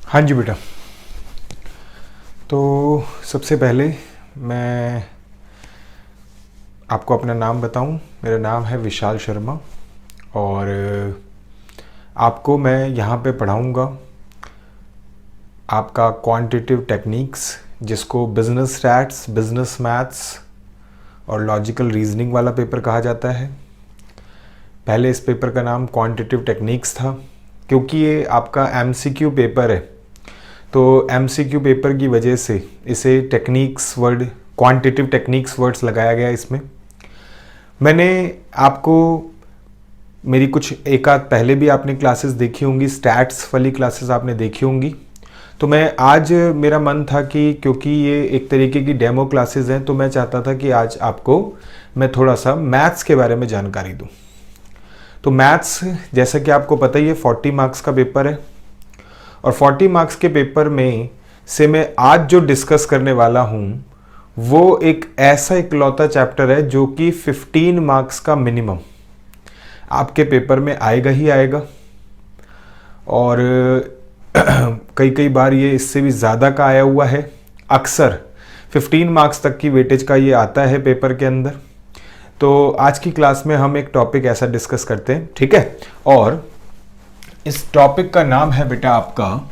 हाँ जी बेटा। तो सबसे पहले मैं आपको अपना नाम बताऊं। मेरा नाम है विशाल शर्मा और आपको मैं यहाँ पे पढ़ाऊँगा आपका क्वांटिटेटिव टेक्निक्स, जिसको बिजनेस स्टैट्स, बिजनेस मैथ्स और लॉजिकल रीजनिंग वाला पेपर कहा जाता है। पहले इस पेपर का नाम क्वांटिटेटिव टेक्निक्स था, क्योंकि ये आपका एमसीक्यू पेपर है। तो एमसीक्यू पेपर की वजह से इसे techniques word, quantitative techniques words लगाया गया इसमें। मैंने आपको मेरी कुछ एक आध पहले भी आपने क्लासेस देखी होंगी, स्टैट्स वाली क्लासेस आपने देखी होंगी। तो मैं आज मेरा मन था कि क्योंकि ये एक तरीके की डेमो क्लासेस हैं, तो मैं चाहता था कि आज आपको मैं थोड़ा सा मैथ्स के बारे में जानकारी दूं। तो मैथ्स, जैसा कि आपको पता ही है, 40 मार्क्स का पेपर है और 40 मार्क्स के पेपर में से मैं आज जो डिस्कस करने वाला हूँ वो एक ऐसा इकलौता चैप्टर है जो कि 15 मार्क्स का मिनिमम आपके पेपर में आएगा ही आएगा। और कई कई बार ये इससे भी ज़्यादा का आया हुआ है। अक्सर 15 मार्क्स तक की वेटेज का ये आता है पेपर के अंदर। तो आज की क्लास में हम एक टॉपिक ऐसा डिस्कस करते हैं, ठीक है। और इस टॉपिक का नाम है बेटा आपका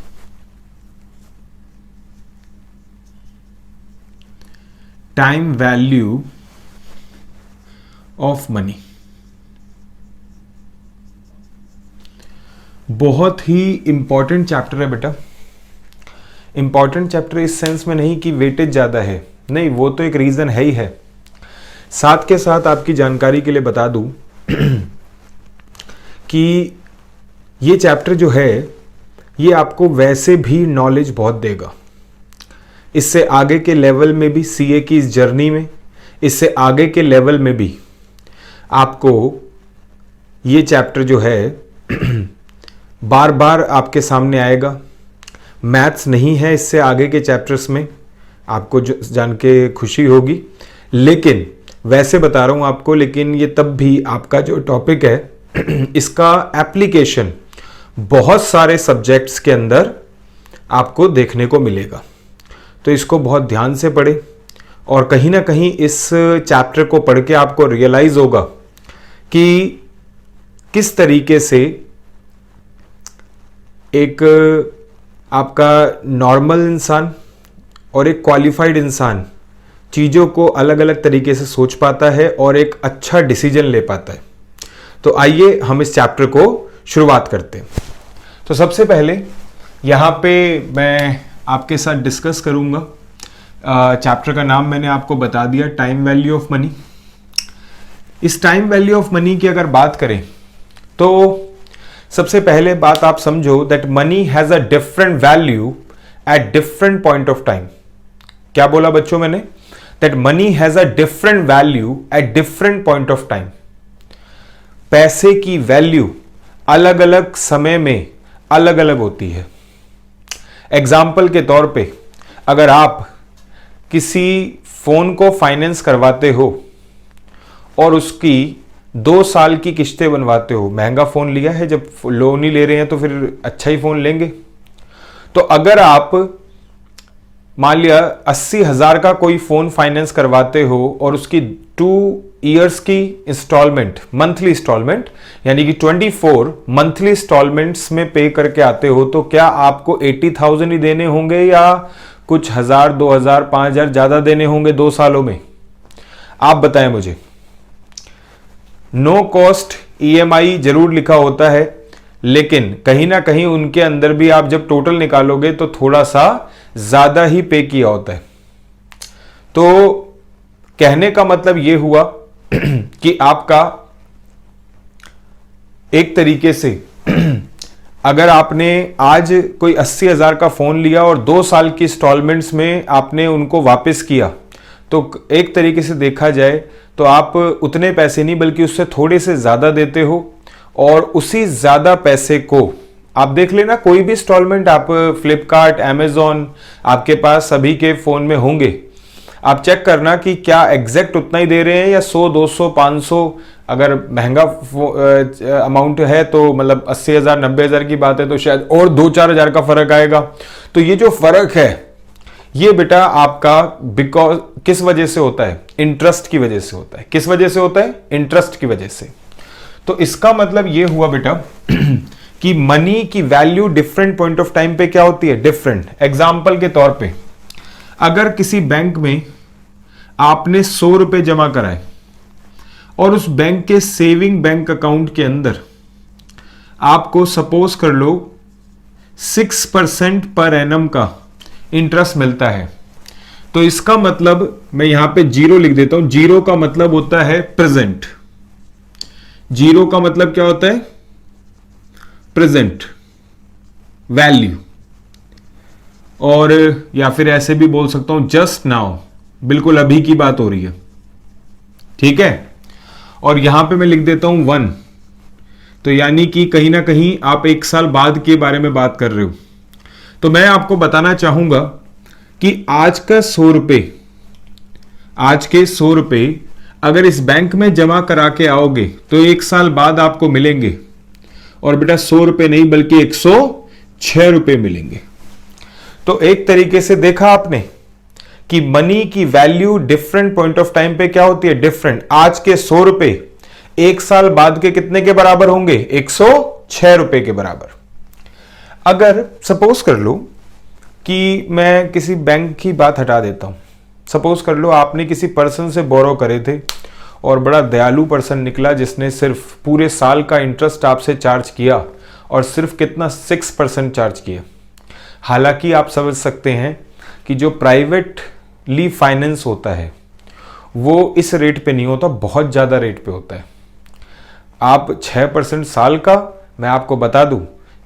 टाइम वैल्यू ऑफ मनी। बहुत ही इंपॉर्टेंट चैप्टर है बेटा। इंपॉर्टेंट चैप्टर इस सेंस में नहीं कि वेटेज ज्यादा है, नहीं, वो तो एक रीजन है ही है। साथ के साथ आपकी जानकारी के लिए बता दूं कि ये चैप्टर जो है ये आपको वैसे भी नॉलेज बहुत देगा। इससे आगे के लेवल में भी, सीए की इस जर्नी में, इससे आगे के लेवल में भी आपको ये चैप्टर जो है बार बार आपके सामने आएगा। मैथ्स नहीं है इससे आगे के चैप्टर्स में, आपको जो जान के खुशी होगी, लेकिन वैसे बता रहा हूं आपको। लेकिन ये तब भी आपका जो टॉपिक है इसका एप्लीकेशन बहुत सारे सब्जेक्ट्स के अंदर आपको देखने को मिलेगा। तो इसको बहुत ध्यान से पढ़ें और कहीं ना कहीं इस चैप्टर को पढ़ के आपको रियलाइज होगा कि किस तरीके से एक आपका नॉर्मल इंसान और एक क्वालिफाइड इंसान चीज़ों को अलग अलग तरीके से सोच पाता है और एक अच्छा डिसीजन ले पाता है। तो आइए हम इस चैप्टर को शुरुआत करते हैं। तो सबसे पहले यहाँ पे मैं आपके साथ डिस्कस करूँगा, चैप्टर का नाम मैंने आपको बता दिया, टाइम वैल्यू ऑफ मनी। इस टाइम वैल्यू ऑफ मनी की अगर बात करें तो सबसे पहले बात आप समझो that money has a different value at different point of time. क्या बोला बच्चों मैंने? That money has a different value at different point of time. पैसे की वैल्यू अलग अलग समय में अलग अलग होती है। एग्जाम्पल के तौर पे अगर आप किसी फोन को फाइनेंस करवाते हो और उसकी 2 साल की किश्तें बनवाते हो, महंगा फोन लिया है, जब लोन ही ले रहे हैं तो फिर अच्छा ही फोन लेंगे। तो अगर आप मान लिया 80,000 का कोई फोन फाइनेंस करवाते हो और उसकी 2 ईयर्स की इंस्टॉलमेंट, मंथली इंस्टॉलमेंट, यानी कि 24 मंथली इंस्टॉलमेंट्स में पे करके आते हो, तो क्या आपको 80,000 ही देने होंगे या कुछ 1,000, 2,000, 5,000 ज्यादा देने होंगे 2 सालों में? आप बताएं मुझे। नो कॉस्ट ईएमआई जरूर लिखा होता है, लेकिन कहीं ना कहीं उनके अंदर भी आप जब टोटल निकालोगे तो थोड़ा सा ज्यादा ही पे किया होता है। तो कहने का मतलब यह हुआ कि आपका एक तरीके से अगर आपने आज कोई 80,000 का फोन लिया और 2 साल की इंस्टॉलमेंट्स में आपने उनको वापस किया, तो एक तरीके से देखा जाए तो आप उतने पैसे नहीं बल्कि उससे थोड़े से ज्यादा देते हो। और उसी ज्यादा पैसे को आप देख लेना, कोई भी इंस्टॉलमेंट आप फ्लिपकार्ट, अमेजॉन, आपके पास सभी के फोन में होंगे। आप चेक करना कि क्या एग्जैक्ट उतना ही दे रहे हैं या 100 200 500, अगर महंगा अमाउंट है तो मतलब 80,000 90,000 की बात है तो शायद और 2-4 हज़ार का फर्क आएगा। तो ये जो फर्क है ये बेटा आपका बिकॉज किस वजह से होता है? इंटरेस्ट की वजह से होता है। किस वजह से होता है? इंटरेस्ट की वजह से। तो इसका मतलब ये हुआ बेटा कि मनी की value different point of time पे क्या होती है? डिफरेंट। एग्जाम्पल के तौर पे अगर किसी बैंक में आपने 100 रुपए जमा कराए और उस बैंक के सेविंग बैंक अकाउंट के अंदर आपको सपोज कर लो 6% पर एनम का इंटरेस्ट मिलता है, तो इसका मतलब मैं यहां पे जीरो लिख देता हूं। जीरो का मतलब होता है प्रेजेंट। जीरो का मतलब क्या होता है? Present value. और या फिर ऐसे भी बोल सकता हूं जस्ट नाउ, बिल्कुल अभी की बात हो रही है, ठीक है। और यहां पे मैं लिख देता हूं 1, तो यानी कि कहीं ना कहीं आप 1 साल बाद के बारे में बात कर रहे हो। तो मैं आपको बताना चाहूंगा कि आज का 100 रुपए, आज के 100 रुपए अगर इस बैंक में जमा करा के आओगे तो 1 साल बाद आपको मिलेंगे, और बेटा 100 रुपए नहीं बल्कि 106 रुपए मिलेंगे। तो एक तरीके से देखा आपने कि मनी की value different point of time पे क्या होती है? डिफरेंट। आज के 100 रुपए 1 साल बाद के कितने के बराबर होंगे? 106 रुपए के बराबर। अगर सपोज कर लो कि मैं किसी बैंक की बात हटा देता हूं, सपोज कर लो आपने किसी पर्सन से बोरो करे थे और बड़ा दयालु पर्सन निकला जिसने सिर्फ पूरे साल का इंटरेस्ट आपसे चार्ज किया, और सिर्फ कितना? 6% चार्ज किया। हालांकि आप समझ सकते हैं कि जो प्राइवेटली फाइनेंस होता है वो इस रेट पे नहीं होता, बहुत ज़्यादा रेट पे होता है। आप 6% साल का, मैं आपको बता दूं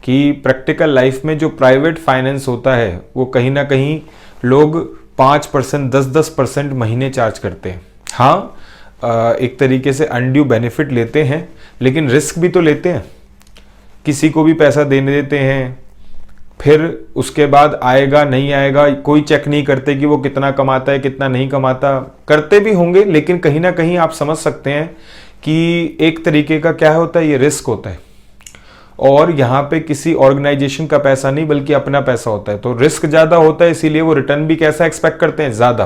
कि प्रैक्टिकल लाइफ में जो प्राइवेट फाइनेंस होता है वो कहीं ना कहीं लोग 5% 10% महीने चार्ज करते हैं। हाँ, एक तरीके से अनड्यू बेनिफिट लेते हैं, लेकिन रिस्क भी तो लेते हैं। किसी को भी पैसा देने देते हैं, फिर उसके बाद आएगा नहीं आएगा कोई चेक नहीं करते कि वो कितना कमाता है कितना नहीं कमाता। करते भी होंगे, लेकिन कहीं ना कहीं आप समझ सकते हैं कि एक तरीके का क्या होता है, ये रिस्क होता है। और यहाँ पे किसी ऑर्गेनाइजेशन का पैसा नहीं बल्कि अपना पैसा होता है, तो रिस्क ज़्यादा होता है, इसीलिए वो रिटर्न भी कैसा एक्सपेक्ट करते हैं? ज़्यादा।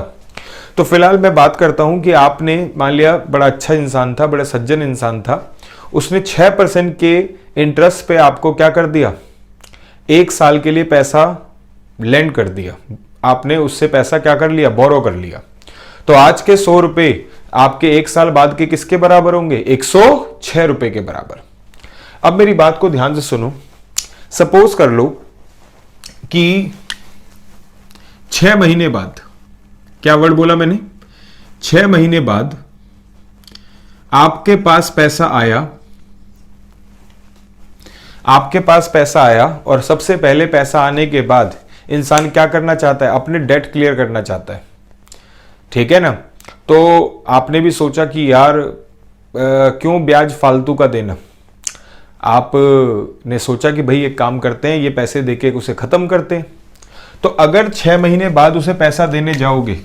तो फिलहाल मैं बात करता हूँ कि आपने मान लिया बड़ा अच्छा इंसान था, बड़ा सज्जन इंसान था, उसने 6% के इंटरेस्ट पे आपको क्या कर दिया? 1 साल के लिए पैसा लेंड कर दिया। आपने उससे पैसा क्या कर लिया? बोरो कर लिया। तो आज के 100 रुपए आपके 1 साल बाद के किसके बराबर होंगे? 106 रुपए के बराबर। अब मेरी बात को ध्यान से सुनो। सपोज कर लो कि 6 महीने बाद, क्या वर्ड बोला मैंने? 6 महीने बाद आपके पास पैसा आया, आपके पास पैसा आया, और सबसे पहले पैसा आने के बाद इंसान क्या करना चाहता है? अपने डेट क्लियर करना चाहता है, ठीक है ना। तो आपने भी सोचा कि यार क्यों ब्याज फालतू का देना। आपने सोचा कि भाई एक काम करते हैं, ये पैसे देके उसे खत्म करते हैं। तो अगर 6 महीने बाद उसे पैसा देने जाओगे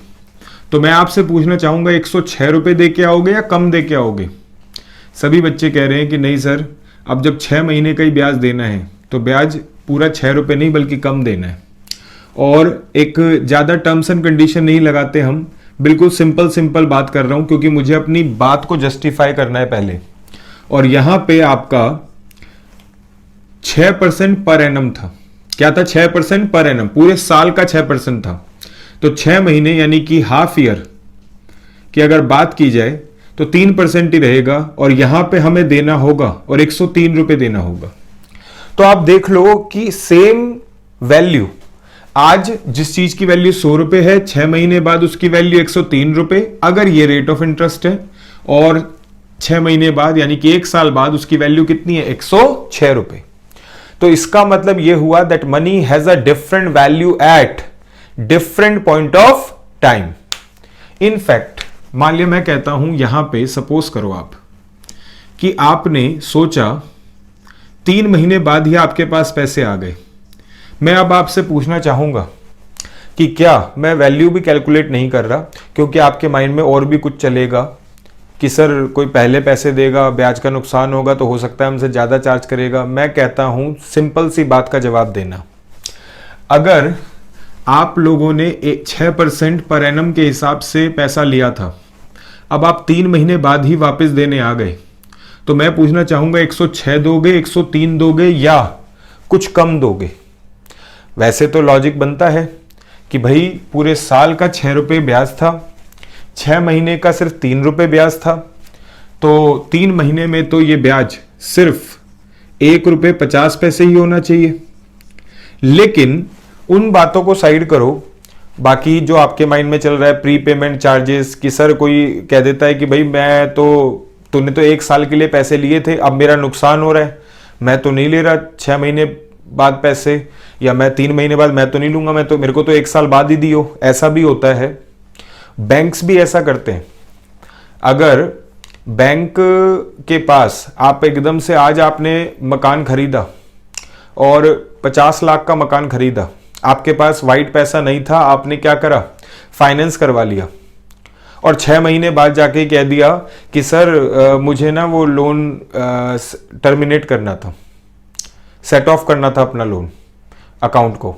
तो मैं आपसे पूछना चाहूंगा 106 रुपए दे के आओगे या कम दे के आओगे? सभी बच्चे कह रहे हैं कि नहीं सर, अब जब 6 महीने का ही ब्याज देना है तो ब्याज पूरा 6 रुपए नहीं बल्कि कम देना है। और एक ज़्यादा टर्म्स एंड कंडीशन नहीं लगाते हम, बिल्कुल सिंपल बात कर रहा हूं क्योंकि मुझे अपनी बात को जस्टिफाई करना है पहले। और यहां पे आपका 6% पर एनम था। क्या था? 6% पर एनम, पूरे साल का 6% था। तो 6 महीने यानी कि हाफ ईयर की अगर बात की जाए तो 3% ही रहेगा, और यहां पे हमें देना होगा और 103 रुपए देना होगा। तो आप देख लो कि सेम वैल्यू, आज जिस चीज की वैल्यू 100 रुपए है, 6 महीने बाद उसकी वैल्यू 103 रुपए, अगर ये रेट ऑफ इंटरेस्ट है, और 6 महीने बाद यानी कि 1 साल बाद उसकी वैल्यू कितनी है? 106 रुपए। तो इसका मतलब यह हुआ that money has a different value at different point of time. In fact मान लिया मैं कहता हूं यहां पे, सपोज करो आप कि आपने सोचा 3 महीने बाद ही आपके पास पैसे आ गए। मैं अब आपसे पूछना चाहूंगा कि कि क्या मैं वैल्यू भी कैलकुलेट नहीं कर रहा, क्योंकि आपके माइंड में और भी कुछ चलेगा कि सर कोई पहले पैसे देगा, ब्याज का नुकसान होगा तो हो सकता है हमसे ज़्यादा चार्ज करेगा। मैं कहता हूँ सिंपल सी बात का जवाब देना। अगर आप लोगों ने 6% पर एनम के हिसाब से पैसा लिया था, अब आप 3 महीने बाद ही वापस देने आ गए, तो मैं पूछना चाहूँगा 106 दोगे, 103 दोगे या कुछ कम दोगे? वैसे तो लॉजिक बनता है कि भाई पूरे साल का 6 रुपये ब्याज था, 6 महीने का सिर्फ 3 रुपये ब्याज था, तो 3 महीने में तो ये ब्याज सिर्फ 1.50 रुपये ही होना चाहिए। लेकिन उन बातों को साइड करो, बाकी जो आपके माइंड में चल रहा है प्री पेमेंट चार्जेस, कि सर कोई कह देता है कि भाई तूने तो 1 साल के लिए पैसे लिए थे, अब मेरा नुकसान हो रहा है, मैं तो नहीं ले रहा 6 महीने बाद पैसे, या मैं 3 महीने बाद मैं तो नहीं लूंगा, मेरे को तो 1 साल बाद ही दियो। ऐसा भी होता है, बैंक्स भी ऐसा करते हैं। अगर बैंक के पास आप एकदम से आज आपने मकान खरीदा और 50 लाख का मकान खरीदा, आपके पास वाइट पैसा नहीं था, आपने क्या करा, फाइनेंस करवा लिया, और 6 महीने बाद जाके कह दिया कि सर मुझे ना वो लोन टर्मिनेट करना था, सेट ऑफ करना था अपना लोन अकाउंट को,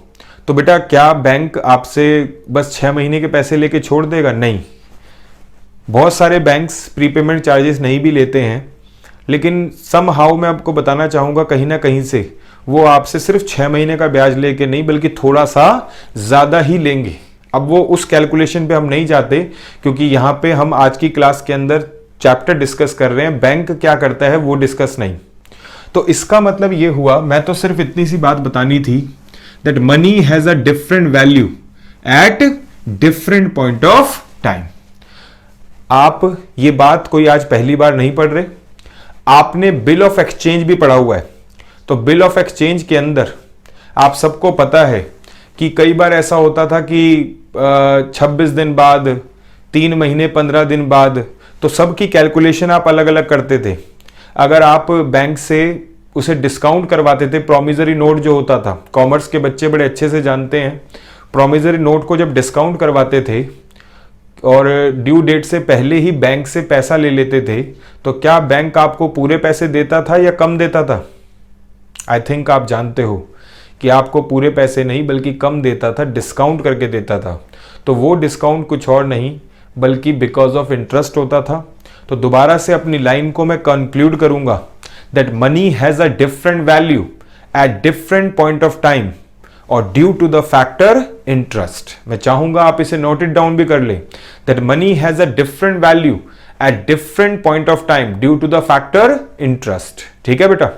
तो बेटा क्या बैंक आपसे बस 6 महीने के पैसे लेके छोड़ देगा? नहीं। बहुत सारे बैंक्स प्रीपेमेंट चार्जेस नहीं भी लेते हैं, लेकिन समहाउ मैं आपको बताना चाहूँगा कहीं ना कहीं से वो आपसे सिर्फ 6 महीने का ब्याज लेके नहीं, बल्कि थोड़ा सा ज़्यादा ही लेंगे। अब वो उस कैलकुलेशन पे हम नहीं जाते, क्योंकि यहाँ पे हम आज की क्लास के अंदर चैप्टर डिस्कस कर रहे हैं, बैंक क्या करता है वो डिस्कस नहीं। तो इसका मतलब ये हुआ, मैं तो सिर्फ इतनी सी बात बतानी थी, that money has a different value at different point of time. आप ये बात कोई आज पहली बार नहीं पढ़ रहे, आपने बिल ऑफ एक्सचेंज भी पढ़ा हुआ है। तो बिल ऑफ एक्सचेंज के अंदर आप सबको पता है कि कई बार ऐसा होता था कि 26 दिन बाद, 3 महीने 15 दिन बाद, तो सबकी कैलकुलेशन आप अलग अलग करते थे। अगर आप बैंक से उसे डिस्काउंट करवाते थे, प्रोमिसरी नोट जो होता था, कॉमर्स के बच्चे बड़े अच्छे से जानते हैं, प्रोमिसरी नोट को जब डिस्काउंट करवाते थे और ड्यू डेट से पहले ही बैंक से पैसा ले लेते थे, तो क्या बैंक आपको पूरे पैसे देता था या कम देता था? आई थिंक आप जानते हो कि आपको पूरे पैसे नहीं बल्कि कम देता था, डिस्काउंट करके देता था। तो वो डिस्काउंट कुछ और नहीं बल्कि बिकॉज ऑफ इंटरेस्ट होता था। तो दोबारा से अपनी लाइन को मैं कंक्लूड करूंगा, that money has a different value at different point of time और due to the factor interest. मैं चाहूंगा आप इसे नोट इट डाउन भी कर ले, that money has a different value at different point of time due to the factor interest. ठीक है बेटा,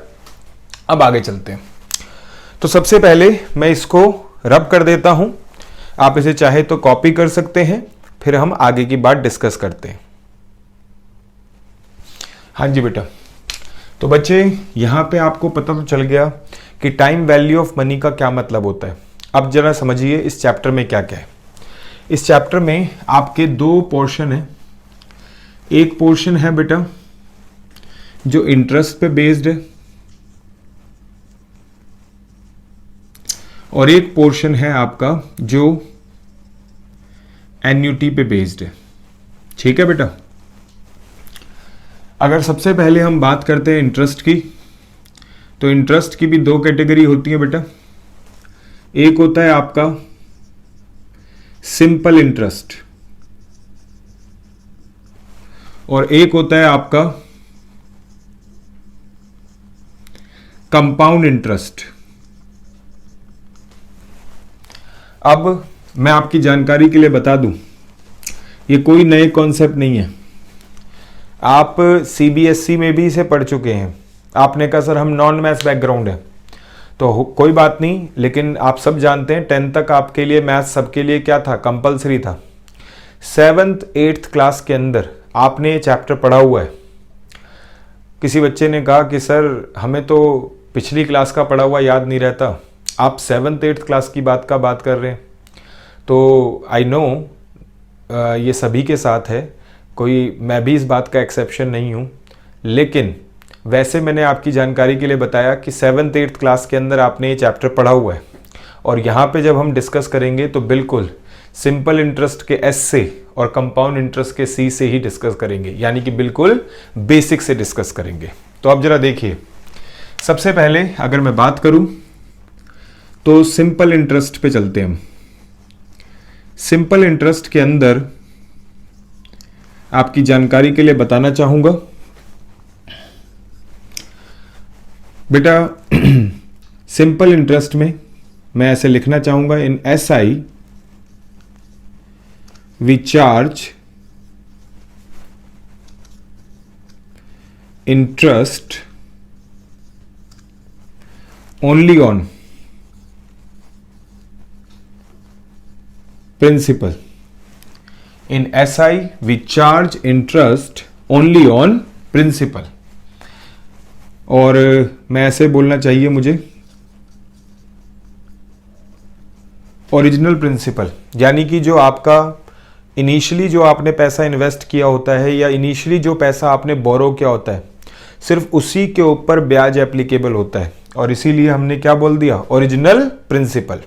अब आगे चलते हैं। तो सबसे पहले मैं इसको रब कर देता हूं, आप इसे चाहे तो कॉपी कर सकते हैं, फिर हम आगे की बात डिस्कस करते हैं। हाँ जी बेटा, तो बच्चे यहां पे आपको पता तो चल गया कि टाइम वैल्यू ऑफ मनी का क्या मतलब होता है। अब जरा समझिए इस चैप्टर में क्या क्या है। इस चैप्टर में आपके 2 पोर्शन है। एक पोर्शन है बेटा जो इंटरेस्ट पे बेस्ड है, और एक पोर्शन है आपका जो एन्युटी पे बेस्ड है। ठीक है बेटा, अगर सबसे पहले हम बात करते हैं इंटरेस्ट की, तो इंटरेस्ट की भी 2 कैटेगरी होती है बेटा। एक होता है आपका सिंपल इंटरेस्ट और एक होता है आपका कंपाउंड इंटरेस्ट। अब मैं आपकी जानकारी के लिए बता दूं, ये कोई नए कॉन्सेप्ट नहीं है, आप सीबीएसई में भी इसे पढ़ चुके हैं। आपने कहा सर हम नॉन मैथ्स बैकग्राउंड है, तो कोई बात नहीं, लेकिन आप सब जानते हैं 10th तक आपके लिए मैथ्स सबके लिए क्या था, कंपलसरी था। 7th 8th क्लास के अंदर आपने ये चैप्टर पढ़ा हुआ है। किसी बच्चे ने कहा कि सर हमें तो पिछली क्लास का पढ़ा हुआ याद नहीं रहता, आप 7th 8th क्लास की बात कर रहे हैं। तो आई नो ये सभी के साथ है, मैं भी इस बात का एक्सेप्शन नहीं हूँ, लेकिन वैसे मैंने आपकी जानकारी के लिए बताया कि 7th 8th क्लास के अंदर आपने ये चैप्टर पढ़ा हुआ है और यहाँ पे जब हम डिस्कस करेंगे तो बिल्कुल सिंपल इंटरेस्ट के एस से और कंपाउंड इंटरेस्ट के सी से ही डिस्कस करेंगे, यानी कि बिल्कुल बेसिक से डिस्कस करेंगे। तो अब जरा देखिए, सबसे पहले अगर मैं बात करूं तो सिंपल इंटरेस्ट पे चलते हैं हम। सिंपल इंटरेस्ट के अंदर आपकी जानकारी के लिए बताना चाहूंगा बेटा, सिंपल इंटरेस्ट में मैं ऐसे लिखना चाहूंगा, in SI we charge interest only on principal. In SI we charge interest only on principal. और मैं ऐसे बोलना चाहिए मुझे, ओरिजिनल प्रिंसिपल, यानी कि जो आपका इनिशियली जो आपने पैसा इन्वेस्ट किया होता है या इनिशियली जो पैसा आपने बोरो किया होता है, सिर्फ उसी के ऊपर ब्याज एप्लीकेबल होता है, और इसीलिए हमने क्या बोल दिया, ओरिजिनल प्रिंसिपल।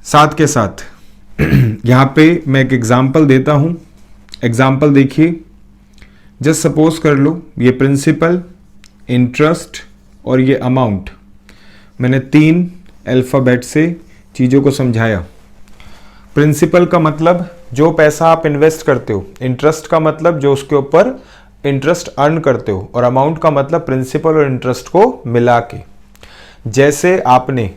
साथ के साथ यहां पे मैं एक एग्जांपल देता हूं। एग्जांपल देखिए, जस्ट सपोज कर लो ये प्रिंसिपल, इंटरेस्ट और ये अमाउंट, मैंने 3 अल्फाबेट से चीज़ों को समझाया। प्रिंसिपल का मतलब जो पैसा आप इन्वेस्ट करते हो, इंटरेस्ट का मतलब जो उसके ऊपर इंटरेस्ट अर्न करते हो, और अमाउंट का मतलब प्रिंसिपल और इंटरेस्ट को मिला के। जैसे आपने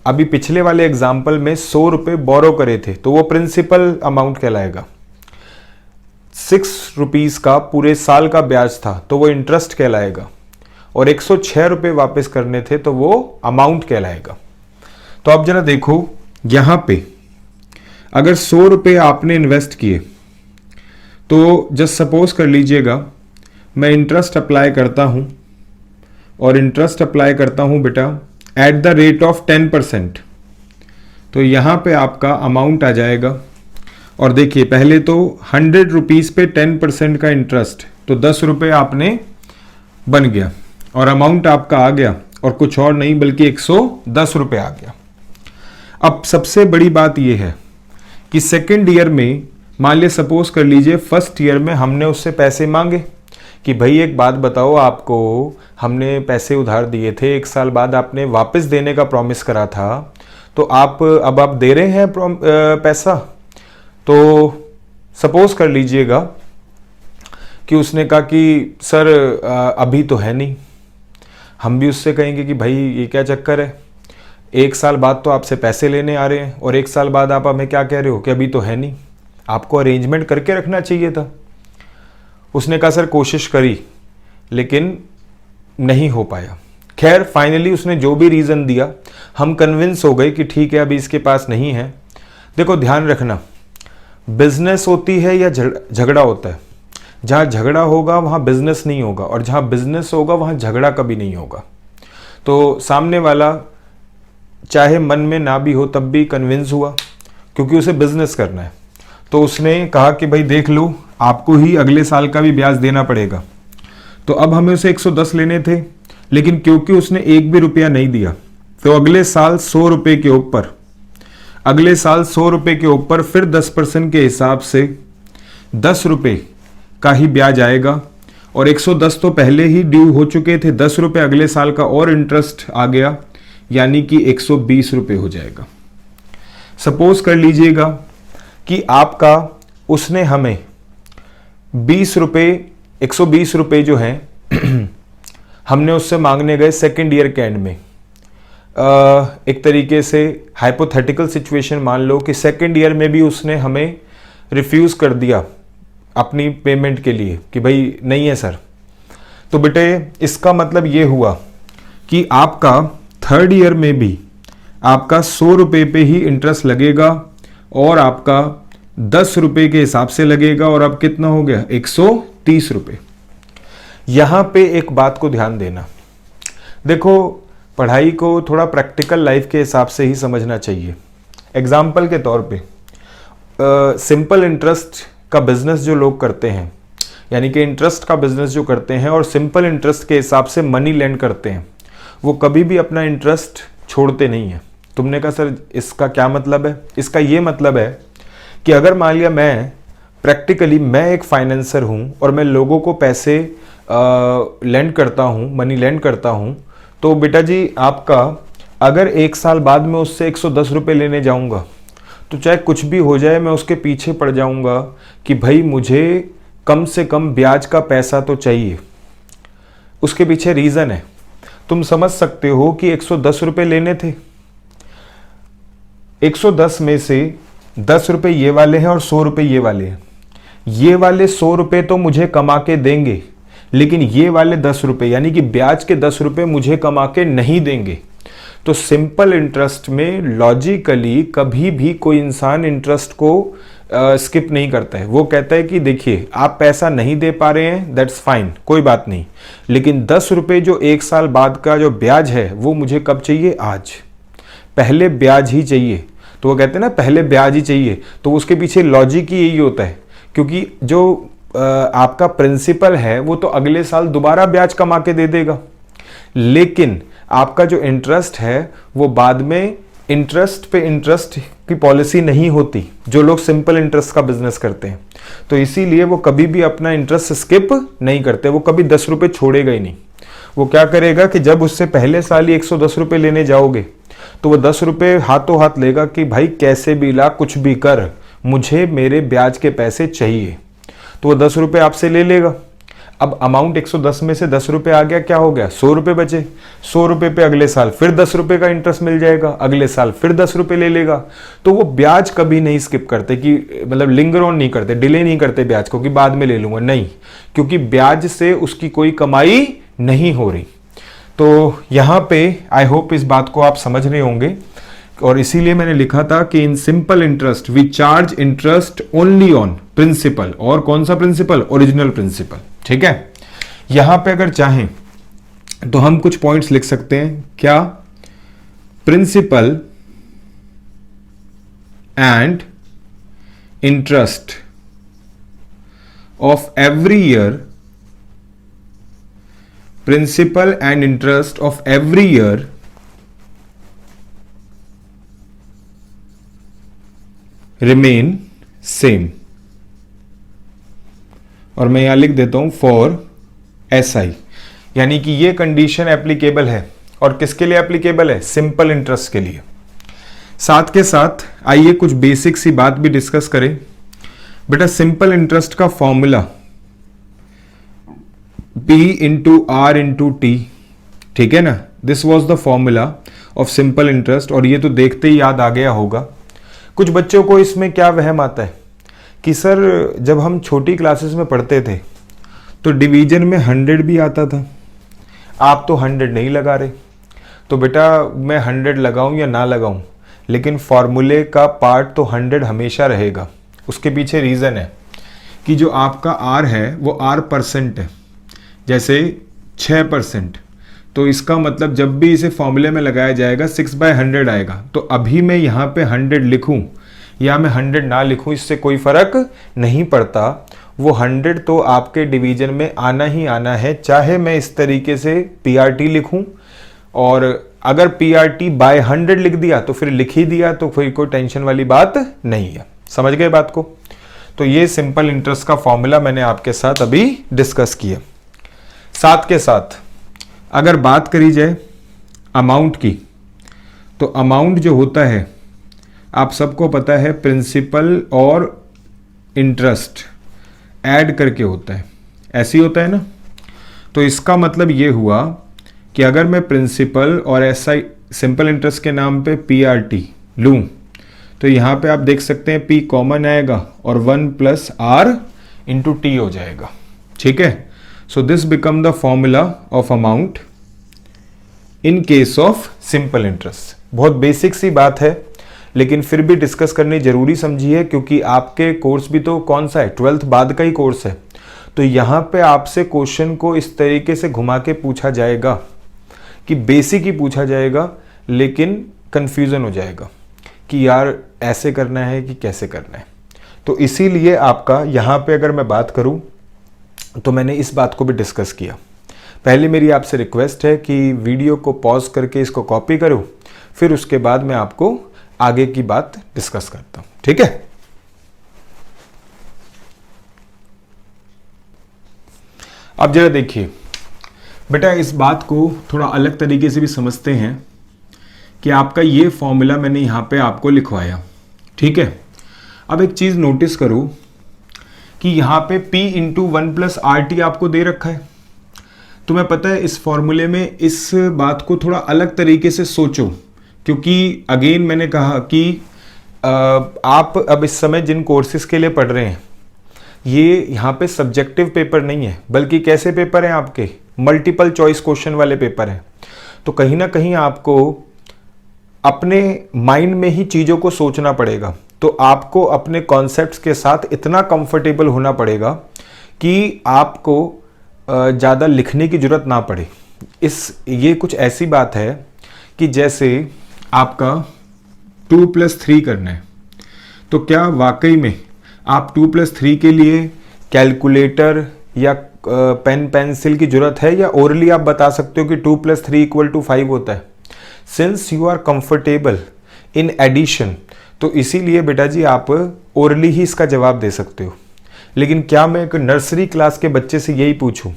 अभी पिछले वाले एग्जाम्पल में 100 रुपये बोरो करे थे तो वो प्रिंसिपल अमाउंट कहलाएगा। 6 रुपीस का पूरे साल का ब्याज था तो वो इंटरेस्ट कहलाएगा, और 106 रुपये वापस करने थे तो वो अमाउंट कहलाएगा। तो अब जरा देखो, यहां पे अगर 100 रुपये आपने इन्वेस्ट किए तो जस्ट सपोज कर लीजिएगा मैं इंटरेस्ट अप्लाई करता हूं, और इंटरेस्ट अप्लाई करता हूं बेटा एट द रेट ऑफ 10%। तो यहां पे आपका अमाउंट आ जाएगा, और देखिए पहले तो 100 रुपीज़ पे 10% का इंटरेस्ट, तो 10 रुपये आपने बन गया, और अमाउंट आपका आ गया और कुछ और नहीं बल्कि 110 रुपये आ गया। अब सबसे बड़ी बात यह है कि सेकेंड ईयर में, मान लिया सपोज कर लीजिए फर्स्ट ईयर में हमने उससे पैसे मांगे कि भाई एक बात बताओ, आपको हमने पैसे उधार दिए थे, 1 साल बाद आपने वापस देने का प्रॉमिस करा था, तो अब आप दे रहे हैं पैसा। तो सपोज कर लीजिएगा कि उसने कहा कि सर अभी तो है नहीं। हम भी उससे कहेंगे कि भाई ये क्या चक्कर है, 1 साल बाद तो आपसे पैसे लेने आ रहे हैं और 1 साल बाद आप हमें क्या कह रहे हो कि अभी तो है नहीं, आपको अरेंजमेंट करके रखना चाहिए था। उसने कहा सर कोशिश करी लेकिन नहीं हो पाया। खैर फाइनली उसने जो भी रीज़न दिया, हम कन्विंस हो गए कि ठीक है अभी इसके पास नहीं है। देखो ध्यान रखना, बिजनेस होती है या झगड़ा होता है, जहाँ झगड़ा होगा वहाँ बिजनेस नहीं होगा, और जहाँ बिजनेस होगा वहाँ झगड़ा कभी नहीं होगा। तो सामने वाला चाहे मन में ना भी हो तब भी कन्विंस हुआ, क्योंकि उसे बिजनेस करना है। तो उसने कहा कि भाई देख लो, आपको ही अगले साल का भी ब्याज देना पड़ेगा। तो अब हमें उसे 110 लेने थे, लेकिन क्योंकि उसने 1 भी रुपया नहीं दिया, तो अगले साल 100 रुपये के ऊपर, अगले साल 100 रुपये के ऊपर फिर 10% के हिसाब से 10 रुपये का ही ब्याज आएगा, और 110 तो पहले ही ड्यू हो चुके थे, 10 रुपये अगले साल का और इंटरेस्ट आ गया, यानी कि 120 रुपये हो जाएगा। सपोज कर लीजिएगा कि आपका उसने हमें 20 रुपये, 120 रुपये जो हैं हमने उससे मांगने गए सेकेंड ईयर के एंड में। एक तरीके से हाइपोथेटिकल सिचुएशन मान लो कि सेकेंड ईयर में भी उसने हमें रिफ्यूज़ कर दिया अपनी पेमेंट के लिए कि भाई नहीं है सर। तो बेटे इसका मतलब ये हुआ कि आपका थर्ड ईयर में भी आपका 100 रुपये पे ही इंटरेस्ट लगेगा, और आपका 10 रुपये के हिसाब से लगेगा, और अब कितना हो गया 130 रुपये। यहाँ पे एक बात को ध्यान देना, देखो पढ़ाई को थोड़ा प्रैक्टिकल लाइफ के हिसाब से ही समझना चाहिए। एग्जाम्पल के तौर पे सिंपल इंटरेस्ट का बिजनेस जो लोग करते हैं, यानी कि इंटरेस्ट का बिजनेस जो करते हैं और सिंपल इंटरेस्ट के हिसाब से मनी लेंड करते हैं, वो कभी भी अपना इंटरेस्ट छोड़ते नहीं हैं। तुमने कहा सर इसका क्या मतलब है? इसका ये मतलब है कि अगर मान लिया मैं एक फाइनेंसर हूँ और मैं लोगों को पैसे लेंड करता हूँ, मनी लेंड करता हूँ, तो बेटा जी आपका अगर 1 साल बाद मैं उससे 110 रुपये लेने जाऊँगा तो चाहे कुछ भी हो जाए मैं उसके पीछे पड़ जाऊँगा कि भाई मुझे कम से कम ब्याज का पैसा तो चाहिए। उसके पीछे रीज़न है। तुम समझ सकते हो कि 110 रुपये लेने थे, 110 में से 10 रुपये ये वाले हैं और 100 रुपये ये वाले हैं। ये वाले 100 रुपये तो मुझे कमा के देंगे, लेकिन ये वाले 10 रुपये यानी कि ब्याज के 10 रुपये मुझे कमा के नहीं देंगे। तो सिंपल इंटरेस्ट में लॉजिकली कभी भी कोई इंसान इंटरेस्ट को स्किप नहीं करता है। वो कहता है कि देखिए आप पैसा नहीं दे पा रहे हैं, दैट्स फाइन, कोई बात नहीं, लेकिन 10 रुपये जो 1 साल बाद का जो ब्याज है वो मुझे कब चाहिए? आज, पहले ब्याज ही चाहिए। तो वो कहते हैं ना पहले ब्याज ही चाहिए। तो उसके पीछे लॉजिक ही यही होता है, क्योंकि जो आपका प्रिंसिपल है वो तो अगले साल दोबारा ब्याज कमा के दे देगा, लेकिन आपका जो इंटरेस्ट है वो बाद में इंटरेस्ट पे इंटरेस्ट की पॉलिसी नहीं होती जो लोग सिंपल इंटरेस्ट का बिजनेस करते हैं। तो इसीलिए वो कभी भी अपना इंटरेस्ट स्किप नहीं करते, वो कभी 10 रुपये छोड़ेगा ही नहीं। वो क्या करेगा कि जब उससे पहले साल ही 110 रुपये लेने जाओगे तो वो 10 रुपये हाथों हाथ लेगा कि भाई कैसे भी ला, कुछ भी कर, मुझे मेरे ब्याज के पैसे चाहिए। तो वो 10 रुपये आपसे ले लेगा। अब अमाउंट 110 में से 10 रुपये आ गया, क्या हो गया? 100 रुपये बचे। 100 रुपये पे अगले साल फिर 10 रुपये का इंटरेस्ट मिल जाएगा, अगले साल फिर 10 रुपये ले लेगा। तो वो ब्याज कभी नहीं स्किप करते कि मतलब लिंगर ऑन नहीं करते, डिले नहीं करते ब्याज को कि बाद में ले लूंगा, नहीं, क्योंकि ब्याज से उसकी कोई कमाई नहीं हो रही। तो यहाँ पे आई होप इस बात को आप समझ रहे होंगे, और इसीलिए मैंने लिखा था कि in simple interest we charge interest only on principal. और कौन सा प्रिंसिपल? Original principal. ठीक है, यहां पे अगर चाहें तो हम कुछ पॉइंट्स लिख सकते हैं। क्या? Principal and interest of every year, principal and interest of every year remain same. और मैं यहां लिख देता हूं फॉर SI, यानी कि ये कंडीशन एप्लीकेबल है। और किसके लिए एप्लीकेबल है? सिंपल इंटरेस्ट के लिए। साथ के साथ आइए कुछ बेसिक सी बात भी डिस्कस करें। बेटा सिंपल इंटरेस्ट का formula P into R into T, ठीक है ना? This was the formula of simple interest. और ये तो देखते ही याद आ गया होगा। कुछ बच्चों को इसमें क्या वहम आता है कि सर जब हम छोटी क्लासेस में पढ़ते थे तो डिवीजन में 100 भी आता था, आप तो 100 नहीं लगा रहे। तो बेटा मैं 100 लगाऊं या ना लगाऊं, लेकिन फॉर्मूले का पार्ट तो 100 हमेशा रहेगा। उसके पीछे रीज़न है कि जो आपका R है वो R% है, जैसे 6%। तो इसका मतलब जब भी इसे फॉर्मूले में लगाया जाएगा 6/100 आएगा। तो अभी मैं यहाँ पे 100 लिखूँ या मैं 100 ना लिखूँ, इससे कोई फर्क नहीं पड़ता। वो 100 तो आपके डिवीजन में आना ही आना है, चाहे मैं इस तरीके से PRT लिखूँ, और अगर PRT बाय 100 लिख दिया तो फिर लिख ही दिया, तो फिर कोई टेंशन वाली बात नहीं है। समझ गए बात को? तो ये सिंपल इंटरेस्ट का फॉर्मूला मैंने आपके साथ अभी डिस्कस किया। साथ के साथ अगर बात करी जाए अमाउंट की, तो अमाउंट जो होता है आप सबको पता है प्रिंसिपल और इंटरेस्ट ऐड करके होता है, ऐसे ही होता है ना? तो इसका मतलब ये हुआ कि अगर मैं प्रिंसिपल और SI सिंपल इंटरेस्ट के नाम पे PRT लूँ, तो यहाँ पे आप देख सकते हैं P कॉमन आएगा और 1 + R इंटू T हो जाएगा। ठीक है, so this become the formula of amount in case of simple interest. बहुत बेसिक सी बात है, लेकिन फिर भी डिस्कस करनी जरूरी समझी है, क्योंकि आपके कोर्स भी तो कौन सा है? 12th बाद का ही कोर्स है। तो यहाँ पे आपसे क्वेश्चन को इस तरीके से घुमा के पूछा जाएगा कि बेसिक ही पूछा जाएगा, लेकिन कंफ्यूजन हो जाएगा कि यार ऐसे करना है कि कैसे करना है। तो इसीलिए आपका यहाँ पे अगर मैं बात करूँ तो मैंने इस बात को भी डिस्कस किया। पहले मेरी आपसे रिक्वेस्ट है कि वीडियो को पॉज करके इसको कॉपी करो, फिर उसके बाद मैं आपको आगे की बात डिस्कस करता हूं, ठीक है। अब जरा देखिए बेटा, इस बात को थोड़ा अलग तरीके से भी समझते हैं कि आपका ये फॉर्मूला मैंने यहां पे आपको लिखवाया, ठीक है। अब एक चीज नोटिस करो कि यहां पे P इंटू 1 प्लस RT आपको दे रखा है। तुम्हें पता है इस फॉर्मूले में इस बात को थोड़ा अलग तरीके से सोचो, क्योंकि अगेन मैंने कहा कि आप अब इस समय जिन कोर्सेज के लिए पढ़ रहे हैं ये यहाँ पे सब्जेक्टिव पेपर नहीं है, बल्कि कैसे पेपर हैं आपके, मल्टीपल चॉइस क्वेश्चन वाले पेपर हैं। तो कहीं ना कहीं आपको अपने माइंड में ही चीज़ों को सोचना पड़ेगा। तो आपको अपने कॉन्सेप्ट्स के साथ इतना कंफर्टेबल होना पड़ेगा कि आपको ज़्यादा लिखने की जरूरत ना पड़े। ये कुछ ऐसी बात है कि जैसे आपका 2+3 करना है, तो क्या वाकई में आप 2+3 के लिए कैलकुलेटर या पेन पेंसिल की जरूरत है, या ओरली आप बता सकते हो कि 2+3 = 5 होता है। Since you are comfortable in addition, तो इसीलिए बेटा जी आप ओरली ही इसका जवाब दे सकते हो। लेकिन क्या मैं एक नर्सरी क्लास के बच्चे से यही पूछूं,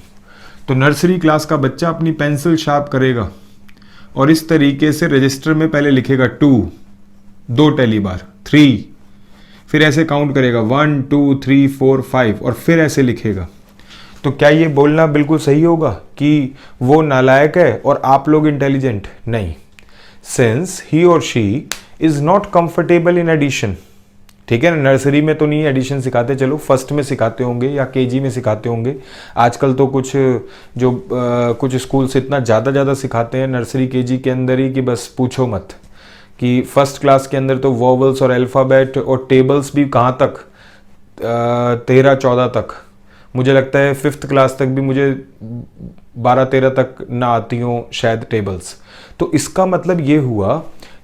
तो नर्सरी क्लास का बच्चा अपनी पेंसिल शार्प करेगा और इस तरीके से रजिस्टर में पहले लिखेगा 2, 2 टैली बार, 3, फिर ऐसे काउंट करेगा 1 2 3 4 5 और फिर ऐसे लिखेगा। तो क्या ये बोलना बिल्कुल सही होगा कि वो नालायक है और आप लोग इंटेलिजेंट? नहीं, सिंस ही और she is not comfortable in addition, ठीक है ना। नर्सरी में तो नहीं एडिशन सिखाते, चलो फर्स्ट में सिखाते होंगे या केजी में सिखाते होंगे। आजकल तो कुछ कुछ स्कूल से इतना ज़्यादा सिखाते हैं नर्सरी केजी के अंदर ही कि बस पूछो मत, कि फर्स्ट क्लास के अंदर तो वॉवल्स और अल्फ़ाबेट और टेबल्स भी कहाँ तक 13-14 तक, मुझे लगता है 5th क्लास तक भी मुझे 12-13 तक ना आती हो शायद टेबल्स। तो इसका मतलब ये हुआ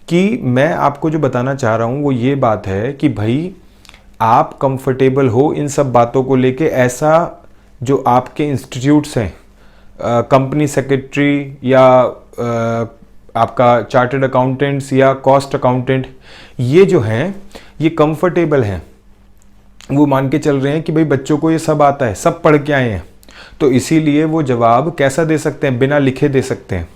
कि मैं आपको जो बताना चाह रहा हूँ वो ये बात है कि भाई आप कंफर्टेबल हो इन सब बातों को लेके। ऐसा जो आपके इंस्टीट्यूट्स हैं, कंपनी सेक्रेटरी या आपका चार्टर्ड अकाउंटेंट्स या कॉस्ट अकाउंटेंट, ये जो हैं ये कंफर्टेबल हैं, वो मान के चल रहे हैं कि भाई बच्चों को ये सब आता है, सब पढ़ के आए हैं, तो इसीलिए वो जवाब कैसा दे सकते हैं, बिना लिखे दे सकते हैं।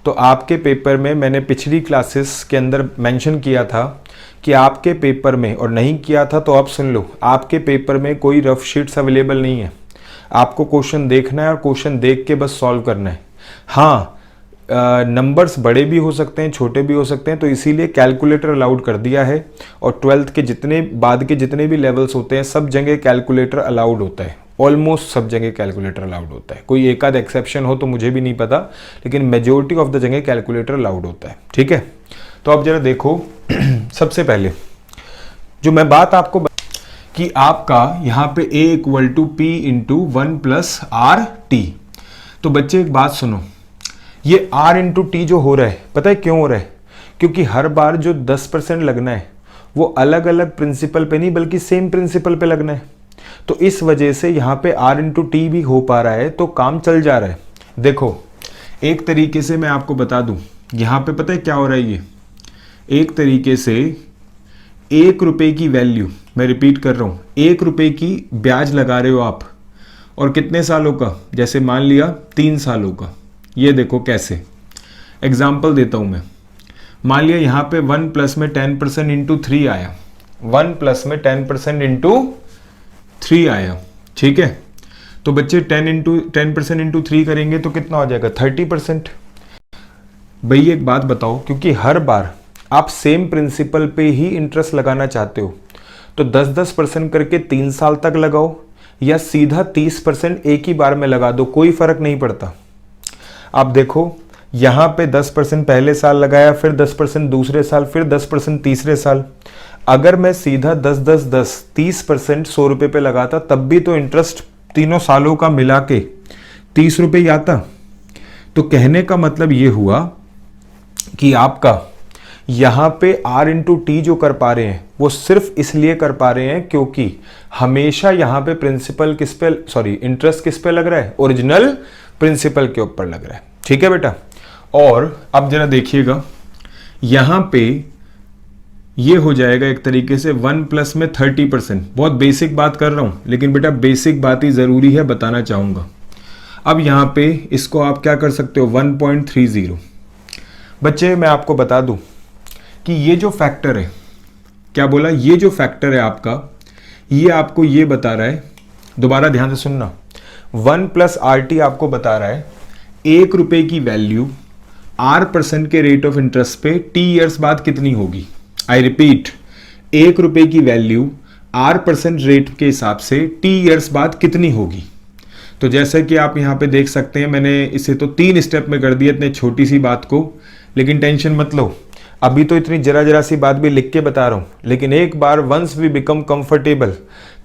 तो आपके पेपर में मैंने पिछली क्लासेस के अंदर मेंशन किया था कि आपके पेपर में, और नहीं किया था तो अब सुन लो, आपके पेपर में कोई रफ शीट्स अवेलेबल नहीं है। आपको क्वेश्चन देखना है और क्वेश्चन देख के बस सॉल्व करना है। हाँ, नंबर्स बड़े भी हो सकते हैं, छोटे भी हो सकते हैं, तो इसीलिए कैलकुलेटर अलाउड कर दिया है। और 12th के जितने बाद के जितने भी लेवल्स होते हैं सब जगह कैलकुलेटर अलाउड होता है, ऑलमोस्ट सब जगह कैलकुलेटर अलाउड होता है। कोई एक आध एक्सेप्शन हो तो मुझे भी नहीं पता, लेकिन मेजोरिटी ऑफ द जगह कैलकुलेटर अलाउड होता है, ठीक है। तो अब जरा देखो सबसे पहले जो मैं बात आपको कि आपका यहाँ पे A = P × 1 + RT। तो बच्चे एक बात सुनो, ये R × T जो हो रहा है, पता है क्यों हो रहा है? क्योंकि हर बार जो 10% लगना है वो अलग अलग प्रिंसिपल पे नहीं बल्कि सेम प्रिंसिपल पे लगना है। तो इस वजह से यहाँ पे R × T भी हो पा रहा है, तो काम चल जा रहा है। देखो एक तरीके से मैं आपको बता दूं, यहाँ पे पता है क्या हो रहा है, ये एक तरीके से 1 रुपए की वैल्यू, मैं रिपीट कर रहा हूँ, 1 रुपए की ब्याज लगा रहे हो आप, और कितने सालों का, जैसे मान लिया 3 सालों का। ये देखो कैसे, एग्जाम्पल देता हूँ मैं। मान लिया यहाँ पे 1 + में 10% × 3 आया, 1 + में 10% × 3 आया, ठीक है। तो बच्चे 10% × 3 करेंगे तो कितना हो जाएगा, 30%। भाई एक बात बताओ, क्योंकि हर बार आप सेम प्रिंसिपल पे ही इंटरेस्ट लगाना चाहते हो, तो 10% करके 3 साल तक लगाओ या सीधा 30% एक ही बार में लगा दो, कोई फर्क नहीं पड़ता। आप देखो यहाँ पे 10% पहले साल लगाया, फिर 10% दूसरे साल, फिर 10% तीसरे साल। अगर मैं सीधा 10-10-10 30% 100 रुपये पे लगाता, तब भी तो इंटरेस्ट तीनों सालों का मिला के 30 रुपये ही आता। तो कहने का मतलब ये हुआ कि आपका यहाँ पे R × T जो कर पा रहे हैं वो सिर्फ इसलिए कर पा रहे हैं क्योंकि हमेशा यहाँ पे प्रिंसिपल किस पे, सॉरी इंटरेस्ट किस पे लग रहा है, ओरिजिनल प्रिंसिपल के ऊपर लग रहा है, ठीक है बेटा। और अब जरा देखिएगा, यहां पे ये हो जाएगा एक तरीके से 1 प्लस में 30%। बहुत बेसिक बात कर रहा हूं, लेकिन बेटा बेसिक बात ही जरूरी है, बताना चाहूंगा। अब यहां पे इसको आप क्या कर सकते हो, 1.30। बच्चे मैं आपको बता दूं कि ये जो फैक्टर है, क्या बोला, ये जो फैक्टर है आपका, ये आपको ये बता रहा है, दोबारा ध्यान से सुनना, 1 प्लस RT आपको बता रहा है 1 रुपए की वैल्यू R% के रेट ऑफ इंटरेस्ट पे T ईयर्स बाद कितनी होगी। आई रिपीट, 1 रुपए की वैल्यू R% रेट के हिसाब से T ईयर्स बाद कितनी होगी। तो जैसे कि आप यहां पे देख सकते हैं, मैंने इसे तो 3 स्टेप में कर दिया इतने छोटी सी बात को, लेकिन टेंशन मत लो, अभी तो इतनी जरा सी बात भी लिख के बता रहा हूं, लेकिन एक बार वंस वी बिकम कंफर्टेबल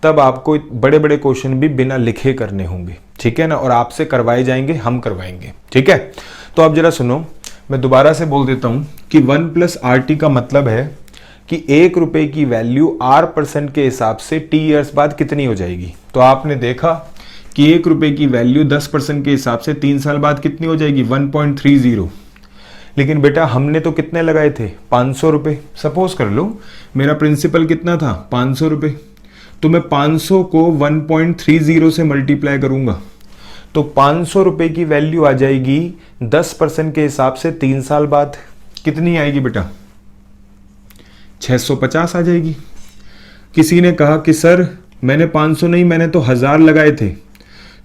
तब आपको बड़े बड़े क्वेश्चन भी बिना लिखे करने होंगे, ठीक है ना, और आपसे करवाए जाएंगे, हम करवाएंगे, ठीक है। तो अब जरा सुनो, मैं दोबारा से बोल देता हूं कि 1 प्लस RT का मतलब है कि 1 रुपए की वैल्यू R% के हिसाब से T ईयर्स बाद कितनी हो जाएगी। तो आपने देखा कि 1 रुपए की वैल्यू 10% के हिसाब से 3 साल बाद कितनी हो जाएगी, 1.30। लेकिन बेटा हमने तो कितने लगाए थे, 500 रुपए। सपोज कर लो मेरा प्रिंसिपल कितना था, 500 रुपए, तो मैं 500 को 1.30 से मल्टीप्लाई करूंगा, तो 500 रुपए की वैल्यू आ जाएगी 10% के हिसाब से 3 साल बाद कितनी आएगी बेटा, 650 आ जाएगी। किसी ने कहा कि सर मैंने 500 नहीं, मैंने तो 1000 लगाए थे,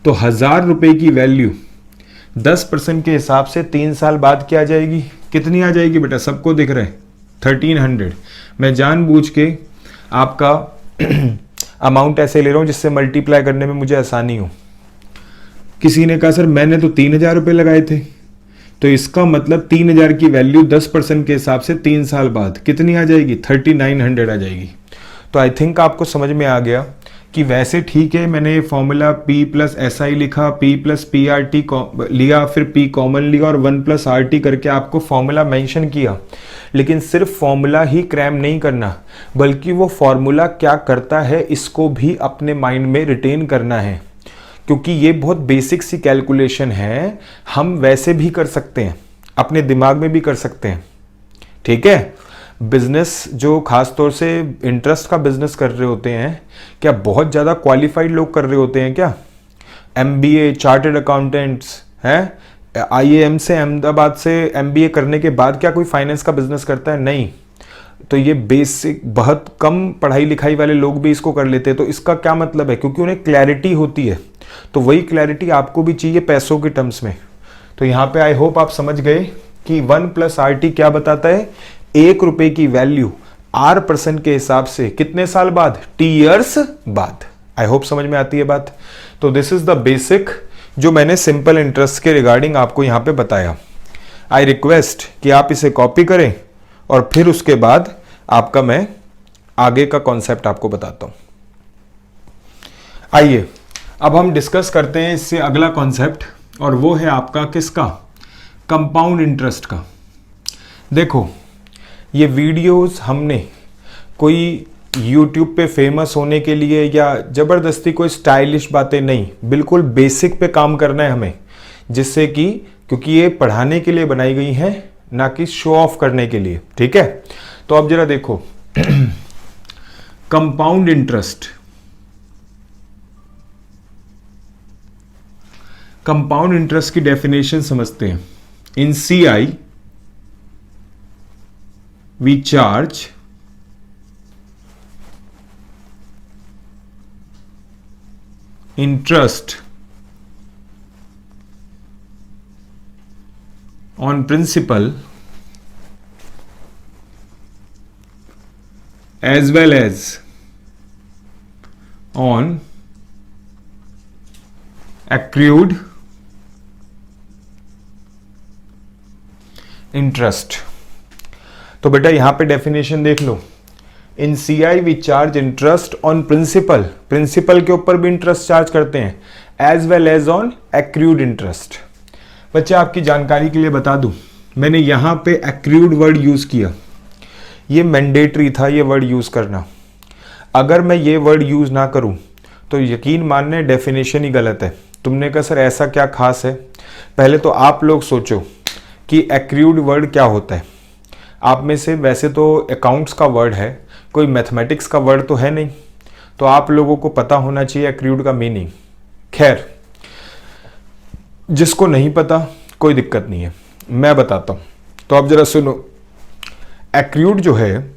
तो 1000 रुपए की वैल्यू 10% के हिसाब से 3 साल बाद क्या आ जाएगी, कितनी आ जाएगी बेटा, सबको दिख रहा है 1300। मैं जानबूझ के आपका अमाउंट ऐसे ले रहा हूं जिससे मल्टीप्लाई करने में मुझे आसानी हो। किसी ने कहा सर मैंने तो 3000 रुपए लगाए थे, तो इसका मतलब 3000 की वैल्यू 10% के हिसाब से 3 साल बाद कितनी आ जाएगी, 3900 आ जाएगी। तो आई थिंक आपको समझ में आ गया कि वैसे ठीक है, मैंने फॉर्मूला P प्लस SI लिखा, P प्लस PRT लिया, फिर P कॉमन लिया और 1 प्लस RT करके आपको फॉर्मूला मेंशन किया, लेकिन सिर्फ फॉर्मूला ही क्रैम नहीं करना, बल्कि वो फॉर्मूला क्या करता है इसको भी अपने माइंड में रिटेन करना है, क्योंकि ये बहुत बेसिक सी कैलकुलेशन है, हम वैसे भी कर सकते हैं, अपने दिमाग में भी कर सकते हैं, ठीक है। बिजनेस जो खास तौर से इंटरेस्ट का बिजनेस कर रहे होते हैं, क्या बहुत ज़्यादा क्वालिफाइड लोग कर रहे होते हैं क्या, MBA, चार्टर्ड अकाउंटेंट्स हैं, IAM से, अहमदाबाद से MBA करने के बाद क्या कोई फाइनेंस का बिजनेस करता है, नहीं। तो ये बेसिक बहुत कम पढ़ाई लिखाई वाले लोग भी इसको कर लेते हैं। तो इसका क्या मतलब है, क्योंकि उन्हें क्लैरिटी होती है, तो वही क्लैरिटी आपको भी चाहिए पैसों के टर्म्स में। तो यहाँ पे आई होप आप समझ गए कि 1 प्लस RT क्या बताता है, 1 रुपए की वैल्यू R% के हिसाब से कितने साल बाद, T ईयर्स बाद। आई होप समझ में आती है बात। तो दिस इज द बेसिक जो मैंने सिंपल इंटरेस्ट के रिगार्डिंग आपको यहाँ पे बताया। आई रिक्वेस्ट कि आप इसे कॉपी करें और फिर उसके बाद आपका मैं आगे का कॉन्सेप्ट आपको बताता हूं। आइए अब हम डिस्कस करते हैं इससे अगला कॉन्सेप्ट, और वो है आपका किसका, कंपाउंड इंटरेस्ट का। देखो ये वीडियोस हमने कोई YouTube पे फेमस होने के लिए या ज़बरदस्ती कोई स्टाइलिश बातें नहीं, बिल्कुल बेसिक पे काम करना है हमें, जिससे कि क्योंकि ये पढ़ाने के लिए बनाई गई हैं, ना कि शो ऑफ करने के लिए, ठीक है। तो अब जरा देखो कंपाउंड इंटरेस्ट, कंपाउंड इंटरेस्ट की डेफिनेशन समझते हैं। In CI we charge interest on principal as well as on accrued interest। तो बेटा यहां पे डेफिनेशन देख लो, in CI we charge interest on principal, principal के ऊपर भी इंटरेस्ट चार्ज करते हैं, as well as on accrued interest. बच्चे आपकी जानकारी के लिए बता दूं, मैंने यहां पे एक्रूड वर्ड यूज किया, ये मैंडेटरी था ये वर्ड यूज करना। अगर मैं ये वर्ड यूज ना करूं तो यकीन मानने डेफिनेशन ही गलत है। तुमने कहा सर ऐसा क्या खास है, पहले तो आप लोग सोचो कि एक्रूड वर्ड क्या होता है। आप में से वैसे तो अकाउंट्स का वर्ड है, कोई मैथमेटिक्स का वर्ड तो है नहीं, तो आप लोगों को पता होना चाहिए एक्रूड का मीनिंग। खैर, जिसको नहीं पता कोई दिक्कत नहीं है, मैं बताता हूँ। तो आप जरा सुनो। एक्रूड जो है,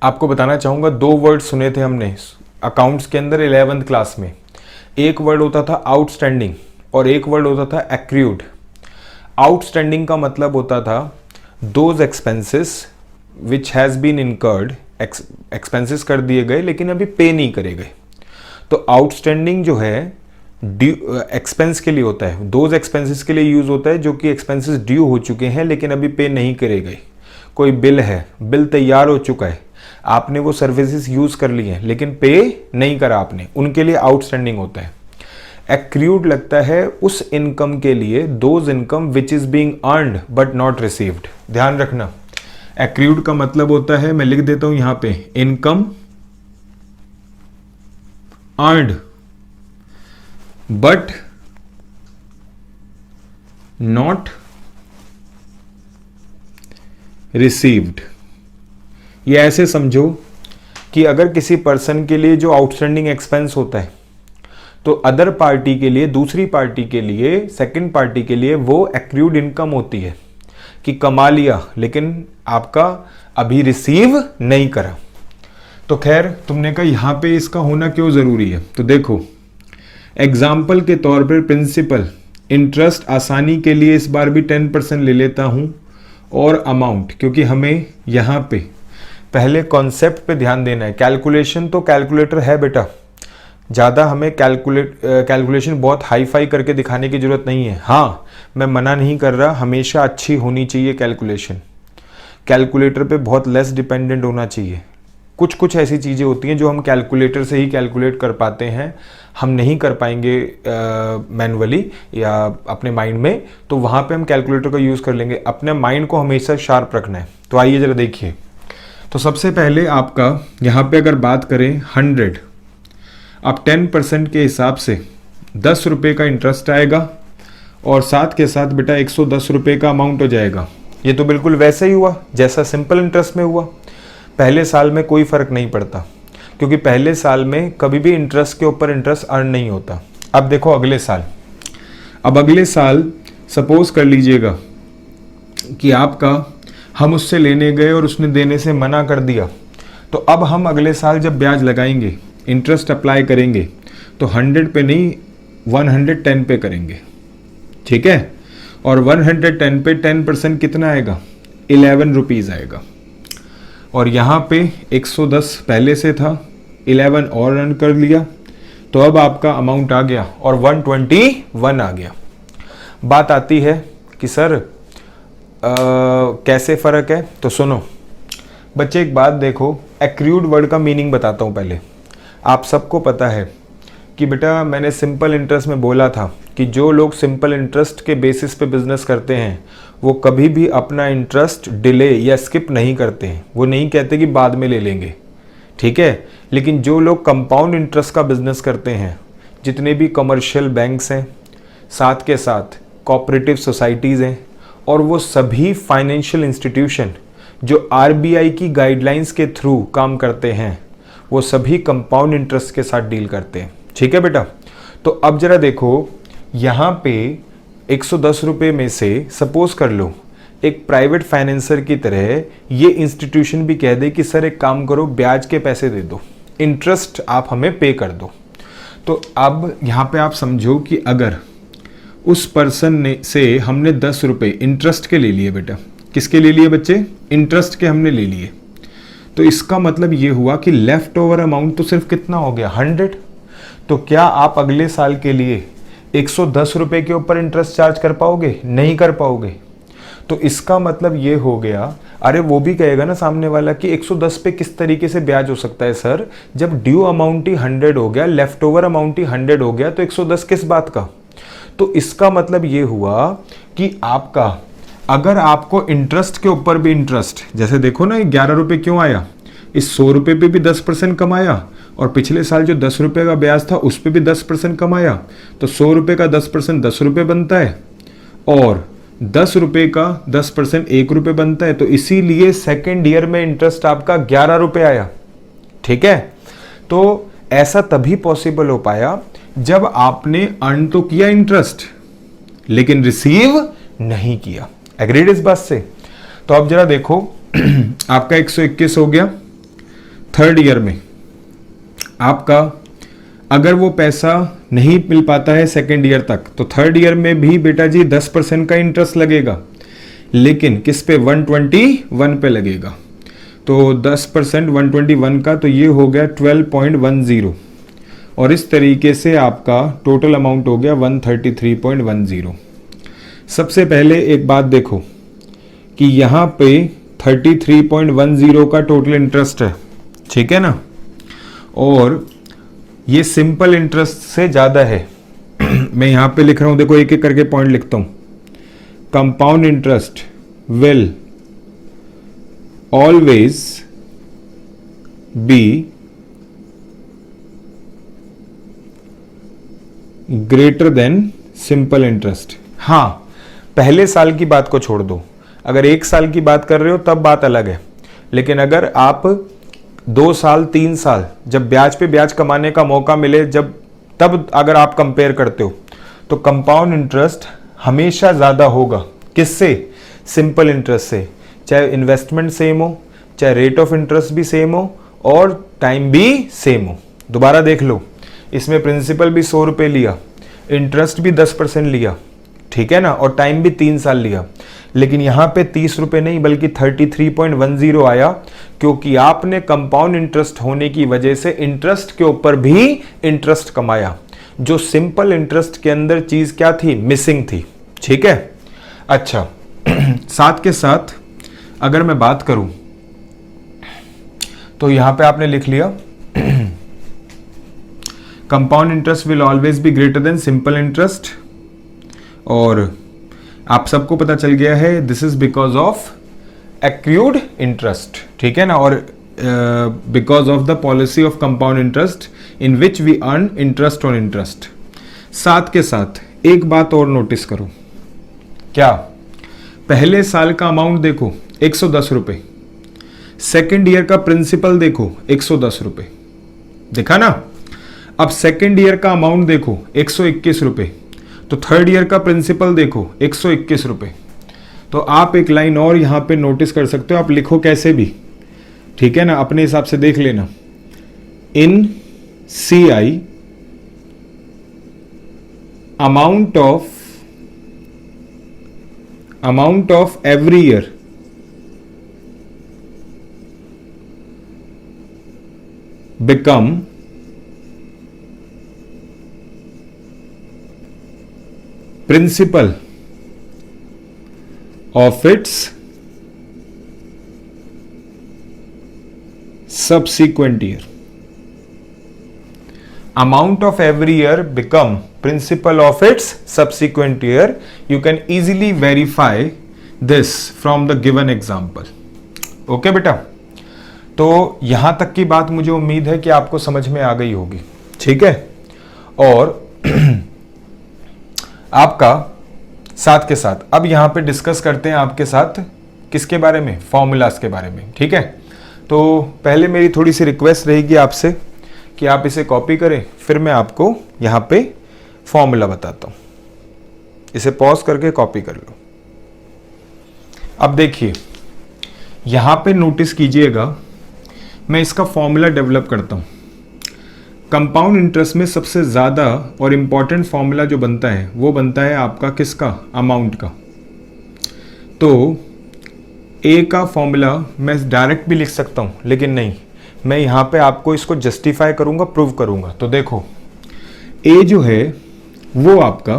आपको बताना चाहूँगा, 2 वर्ड सुने थे हमने अकाउंट्स के अंदर 11th क्लास में। एक वर्ड होता था आउटस्टैंडिंग और एक वर्ड होता था एक्रूड। आउटस्टैंडिंग का मतलब होता था those expenses which has been incurred, expenses कर दिए गए लेकिन अभी पे नहीं करे गए। तो आउटस्टैंडिंग जो है एक्सपेंस के लिए होता है, दोज एक्सपेंसेस के लिए यूज होता है जो कि एक्सपेंसेस ड्यू हो चुके हैं लेकिन अभी पे नहीं करे गए। कोई बिल है, बिल तैयार हो चुका है, आपने वो सर्विसेज यूज कर ली हैं लेकिन पे नहीं करा आपने, उनके लिए आउटस्टैंडिंग होता है। एक्रूड लगता है उस इनकम के लिए, those income which is being earned but not received. ध्यान रखना, एक्रूड का मतलब होता है, मैं लिख देता हूं यहां पे, income earned but not received. ये ऐसे समझो कि अगर किसी पर्सन के लिए जो आउटस्टैंडिंग एक्सपेंस होता है तो अदर पार्टी के लिए, दूसरी पार्टी के लिए, सेकंड पार्टी के लिए वो एक्रूड इनकम होती है कि कमा लिया लेकिन आपका अभी रिसीव नहीं करा। तो खैर, तुमने कहा यहां पे इसका होना क्यों जरूरी है, तो देखो एग्जाम्पल के तौर पर प्रिंसिपल, इंटरेस्ट आसानी के लिए इस बार भी 10% ले लेता हूं, और अमाउंट, क्योंकि हमें यहां पे पहले कॉन्सेप्ट पे ध्यान देना है। कैलकुलेशन तो कैलकुलेटर है बेटा, ज़्यादा हमें कैलकुलेशन बहुत हाई फाई करके दिखाने की ज़रूरत नहीं है। हाँ, मैं मना नहीं कर रहा, हमेशा अच्छी होनी चाहिए कैलकुलेशन, कैलकुलेटर पे बहुत लेस डिपेंडेंट होना चाहिए। कुछ कुछ ऐसी चीज़ें होती हैं जो हम कैलकुलेटर से ही कैलकुलेट कर पाते हैं, हम नहीं कर पाएंगे मैनुअली या अपने माइंड में, तो वहाँ पे हम कैलकुलेटर का यूज़ कर लेंगे। अपने माइंड को हमेशा शार्प रखना है। तो आइए ज़रा देखिए। तो सबसे पहले आपका यहाँ पे अगर बात करें 100, अब 10% के हिसाब से 10 रुपये का इंटरेस्ट आएगा और साथ के साथ बेटा 110 रुपये का अमाउंट हो जाएगा। ये तो बिल्कुल वैसे ही हुआ जैसा सिंपल इंटरेस्ट में हुआ। पहले साल में कोई फ़र्क नहीं पड़ता, क्योंकि पहले साल में कभी भी इंटरेस्ट के ऊपर इंटरेस्ट अर्न नहीं होता। अब देखो अगले साल, अब अगले साल सपोज कर लीजिएगा कि आपका, हम उससे लेने गए और उसने देने से मना कर दिया, तो अब हम अगले साल जब ब्याज लगाएंगे, इंटरेस्ट अप्लाई करेंगे, तो 100 पे नहीं 110 पे करेंगे, ठीक है। और 110 पे 10% कितना आएगा, 11 रुपीज़ आएगा। और यहाँ पे 110 पहले से था, 11 और रन कर लिया, तो अब आपका अमाउंट आ गया और 121 आ गया। बात आती है कि सर कैसे फ़र्क है, तो सुनो बच्चे, एक बात देखो, एक्रूड वर्ड का मीनिंग बताता हूँ पहले। आप सबको पता है कि बेटा मैंने सिंपल इंटरेस्ट में बोला था कि जो लोग सिंपल इंटरेस्ट के बेसिस पे बिजनेस करते हैं वो कभी भी अपना इंटरेस्ट डिले या स्किप नहीं करते हैं। वो नहीं कहते कि बाद में ले लेंगे, ठीक है। लेकिन जो लोग कंपाउंड इंटरेस्ट का बिजनेस करते हैं, जितने भी कमर्शियल बैंक्स हैं, साथ के साथ कोऑपरेटिव सोसाइटीज़ हैं, और वो सभी फाइनेंशियल इंस्टीट्यूशन जो आरबीआई की गाइडलाइंस के थ्रू काम करते हैं, वो सभी कंपाउंड इंटरेस्ट के साथ डील करते हैं, ठीक है बेटा। तो अब जरा देखो, यहाँ पे 110 रुपये में से सपोज कर लो एक प्राइवेट फाइनेंसर की तरह ये इंस्टीट्यूशन भी कह दे कि सर एक काम करो, ब्याज के पैसे दे दो, इंटरेस्ट आप हमें पे कर दो। तो अब यहाँ पे आप समझो कि अगर उस पर्सन ने से हमने 10 रुपये इंटरेस्ट के ले लिए, बेटा किसके ले लिए बच्चे, इंटरेस्ट के हमने ले लिए, तो इसका मतलब ये हुआ कि लेफ्ट ओवर अमाउंट तो सिर्फ कितना हो गया, 100। तो क्या आप अगले साल के लिए 110 रुपये के ऊपर इंटरेस्ट चार्ज कर पाओगे, नहीं कर पाओगे। तो इसका मतलब ये हो गया, अरे वो भी कहेगा ना सामने वाला कि 110 पे किस तरीके से ब्याज हो सकता है सर, जब ड्यू अमाउंट ही 100 हो गया, लेफ्ट ओवर अमाउंट ही 100 हो गया, तो 110 किस बात का। तो इसका मतलब ये हुआ कि आपका, अगर आपको इंटरेस्ट के ऊपर भी इंटरेस्ट, जैसे देखो ना 11 रुपये क्यों आया, इस 100 रुपये पे भी 10% कमाया और पिछले साल जो 10 रुपये का ब्याज था उस पर भी 10% कमाया, तो 100 रुपये का 10% 10 रुपये बनता है, और 10 रुपए का 10% 1 रुपए बनता है, तो इसीलिए सेकेंड ईयर में इंटरेस्ट आपका 11 रुपए आया। ठीक है, तो ऐसा तभी पॉसिबल हो पाया जब आपने अर्न तो किया इंटरेस्ट लेकिन रिसीव नहीं किया। एग्रीड इस बात से? तो अब जरा देखो आपका 121 हो गया थर्ड ईयर में। आपका अगर वो पैसा नहीं मिल पाता है सेकेंड ईयर तक, तो थर्ड ईयर में भी बेटा जी 10% का इंटरेस्ट लगेगा, लेकिन किस पे? 121 पे लगेगा। तो 10% 121 का, तो ये हो गया 12.10, और इस तरीके से आपका टोटल अमाउंट हो गया 133.10। सबसे पहले एक बात देखो कि यहाँ पे 33.10 का टोटल इंटरेस्ट है, ठीक है ना, और ये सिंपल इंटरेस्ट से ज़्यादा है। मैं यहाँ पे लिख रहा हूँ, देखो एक एक करके पॉइंट लिखता हूँ। Compound interest will always be greater than simple interest. हाँ, पहले साल की बात को छोड़ दो, अगर 1 साल की बात कर रहे हो तब बात अलग है, लेकिन अगर आप 2 साल 3 साल जब ब्याज पे ब्याज कमाने का मौका मिले, जब तब अगर आप कंपेयर करते हो तो कंपाउंड इंटरेस्ट हमेशा ज़्यादा होगा। किससे? सिंपल इंटरेस्ट से। चाहे इन्वेस्टमेंट सेम हो, चाहे रेट ऑफ इंटरेस्ट भी सेम हो, और टाइम भी सेम हो। दोबारा देख लो, इसमें प्रिंसिपल भी 100 रुपये लिया, इंटरेस्ट भी 10% लिया, ठीक है ना, और टाइम भी 3 साल लिया, लेकिन यहाँ पे 30 रुपये नहीं बल्कि 33.10 आया, क्योंकि आपने कंपाउंड इंटरेस्ट होने की वजह से इंटरेस्ट के ऊपर भी इंटरेस्ट कमाया। जो सिंपल इंटरेस्ट के अंदर चीज क्या थी? मिसिंग थी। ठीक है, अच्छा साथ के साथ अगर मैं बात करूं तो यहां पे आपने लिख लिया compound interest will always be greater than simple interest, और आप सबको पता चल गया है this is because of accrued interest, ठीक है ना, और because of the policy of compound interest in which we earn interest on interest. साथ के साथ एक बात और नोटिस करो, क्या? पहले साल का अमाउंट देखो 110 रुपये, सेकेंड ईयर का प्रिंसिपल देखो 110 रुपये, देखा ना। अब सेकेंड ईयर का अमाउंट देखो 121 रुपये, तो थर्ड ईयर का प्रिंसिपल देखो 121 रुपये। तो आप एक लाइन और यहां पे नोटिस कर सकते हो, आप लिखो कैसे भी, ठीक है ना, अपने हिसाब से देख लेना। इन CI amount of every year become principal of its subsequent year. Amount of every year become principal of its subsequent year. You can easily verify this from the given example. Okay बेटा, तो यहां तक की बात मुझे उम्मीद है कि आपको समझ में आ गई होगी, ठीक है। और आपका साथ के साथ अब यहां पे डिस्कस करते हैं आपके साथ किसके बारे में? फॉर्मूलाज के बारे में, ठीक है। तो पहले मेरी थोड़ी सी रिक्वेस्ट रहेगी आपसे कि आप इसे कॉपी करें, फिर मैं आपको यहां पे फॉर्मूला बताता हूं। इसे पॉज करके कॉपी कर लो। अब देखिए यहां पे नोटिस कीजिएगा, मैं इसका फॉर्मूला डेवलप करता हूं। कंपाउंड इंटरेस्ट में सबसे ज़्यादा और इम्पॉर्टेंट फॉर्मूला जो बनता है वो बनता है आपका किसका? अमाउंट का। तो ए का फॉर्मूला मैं डायरेक्ट भी लिख सकता हूँ, लेकिन नहीं, मैं यहाँ पे आपको इसको जस्टिफाई करूँगा, प्रूव करूँगा। तो देखो ए जो है वो आपका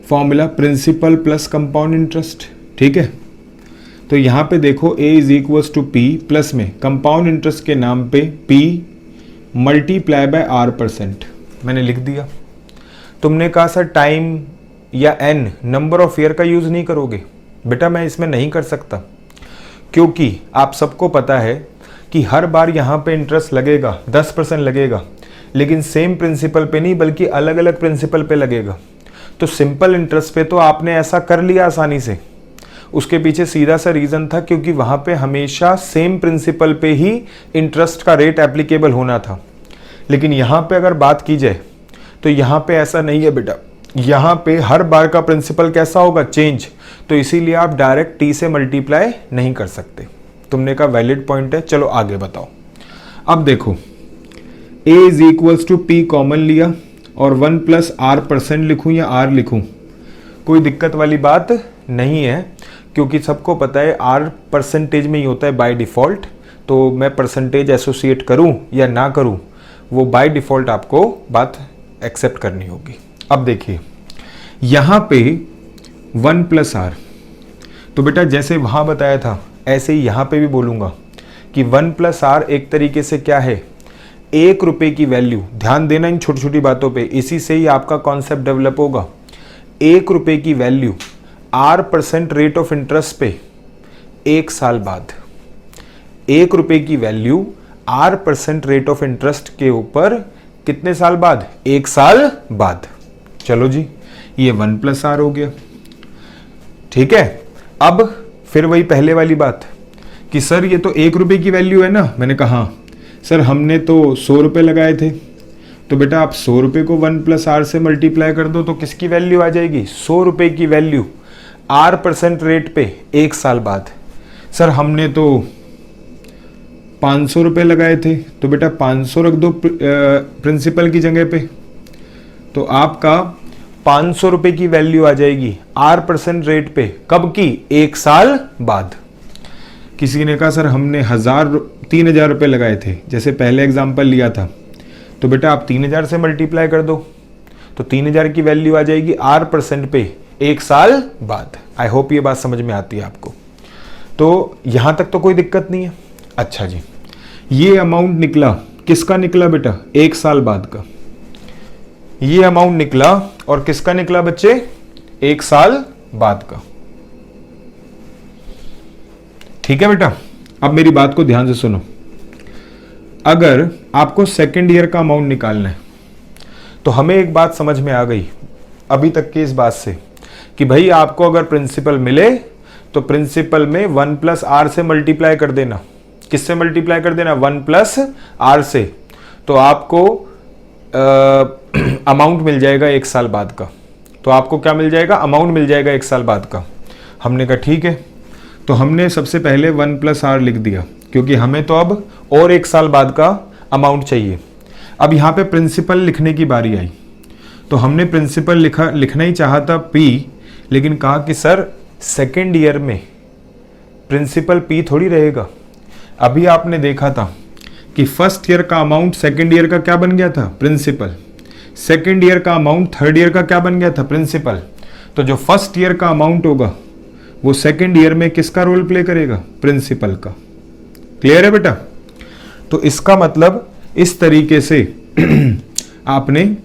formula principal plus compound interest, ठीक है। तो यहाँ पे देखो A is equals to P plus में कंपाउंड इंटरेस्ट के नाम पे पी मल्टीप्लाई बाय R%, मैंने लिख दिया। तुमने कहा सर टाइम या एन नंबर ऑफ ईयर का यूज नहीं करोगे, बेटा मैं इसमें नहीं कर सकता, क्योंकि आप सबको पता है कि हर बार यहाँ पे इंटरेस्ट लगेगा 10% लगेगा, लेकिन सेम प्रिंसिपल पे नहीं बल्कि अलग अलग प्रिंसिपल पे लगेगा। तो सिंपल इंटरेस्ट पे तो आपने ऐसा कर लिया आसानी से। उसके पीछे सीधा सा रीज़न था क्योंकि वहाँ पे हमेशा सेम प्रिंसिपल पे ही इंटरेस्ट का रेट एप्लीकेबल होना था। लेकिन यहाँ पे अगर बात की जाए तो यहाँ पे ऐसा नहीं है बेटा, यहाँ पे हर बार का प्रिंसिपल कैसा होगा, चेंज। तो इसीलिए आप डायरेक्ट टी से मल्टीप्लाई नहीं कर सकते। तुमने कहा वैलिड पॉइंट है, चलो आगे बताओ। अब देखो a is equals to p common लिया और 1 प्लस r% लिखूं या r लिखूं, कोई दिक्कत वाली बात नहीं है क्योंकि सबको पता है r परसेंटेज में ही होता है बाय डिफ़ॉल्ट। तो मैं परसेंटेज एसोसिएट करूं या ना करूं, वो बाय डिफ़ॉल्ट आपको बात एक्सेप्ट करनी होगी। अब देखिए यहाँ पे 1 प्लस r, तो बेटा जैसे वहाँ बताया था ऐसे ही यहाँ पे भी बोलूँगा कि 1 प्लस r एक तरीके से क्या है, 1 रुपये की वैल्यू। ध्यान देना इन छोटी छोटी बातों पे, इसी से ही आपका कॉन्सेप्ट डेवलप होगा। 1 रुपये की value r% rate of interest पे 1 साल बाद, 1 रुपये की value r% rate of interest के ऊपर कितने साल बाद, 1 साल बाद। चलो जी, ये 1 प्लस r हो गया। ठीक है, अब फिर वही पहले वाली बात कि सर ये तो 1 रुपये की वैल्यू है ना। मैंने कहा हाँ सर, हमने तो 100 रुपये लगाए थे। तो बेटा आप 100 रुपये को 1 प्लस r से मल्टीप्लाई कर दो तो किसकी वैल्यू आ जाएगी, 100 रुपये की वैल्यू r% रेट पे 1 साल बाद। सर हमने तो 500 रुपये लगाए थे, तो बेटा 500 रख दो प्रिंसिपल की जगह पे, तो आपका 500 रुपये की वैल्यू आ जाएगी r% रेट पे, कब की, 1 साल बाद। किसी ने कहा सर हमने 3,000 रुपये लगाए थे, जैसे पहले एग्जाम्पल लिया था, तो बेटा आप 3,000 से मल्टीप्लाई कर दो तो 3,000 की वैल्यू आ जाएगी r% पे 1 साल बाद। आई होप ये बात समझ में आती है आपको। तो यहां तक तो कोई दिक्कत नहीं है। अच्छा जी, ये अमाउंट निकला, किसका निकला बेटा, 1 साल बाद का। ये अमाउंट निकला और किसका निकला बच्चे, 1 साल बाद का। ठीक है बेटा, अब मेरी बात को ध्यान से सुनो। अगर आपको सेकेंड ईयर का अमाउंट निकालना है तो हमें एक बात समझ में आ गई अभी तक की इस बात से कि भाई आपको अगर प्रिंसिपल मिले तो प्रिंसिपल में 1 प्लस r से मल्टीप्लाई कर देना। किससे मल्टीप्लाई कर देना, 1 प्लस r से। तो आपको अमाउंट मिल जाएगा 1 साल बाद का। तो आपको क्या मिल जाएगा, अमाउंट मिल जाएगा 1 साल बाद का। हमने कहा ठीक है, तो हमने सबसे पहले 1 प्लस r लिख दिया क्योंकि हमें तो अब और 1 साल बाद का अमाउंट चाहिए। अब यहाँ पे प्रिंसिपल लिखने की बारी आई, तो हमने प्रिंसिपल लिखना ही चाहा था p, लेकिन कहा कि सर सेकेंड ईयर में प्रिंसिपल p थोड़ी रहेगा। अभी आपने देखा था कि फर्स्ट ईयर का अमाउंट सेकेंड ईयर का क्या बन गया था, प्रिंसिपल। सेकेंड ईयर का अमाउंट थर्ड ईयर का क्या बन गया था, प्रिंसिपल। तो जो फर्स्ट ईयर का अमाउंट होगा वो सेकेंड ईयर में किसका रोल प्ले करेगा, प्रिंसिपल का। क्लियर है बेटा। तो इसका मतलब इस तरीके से आपने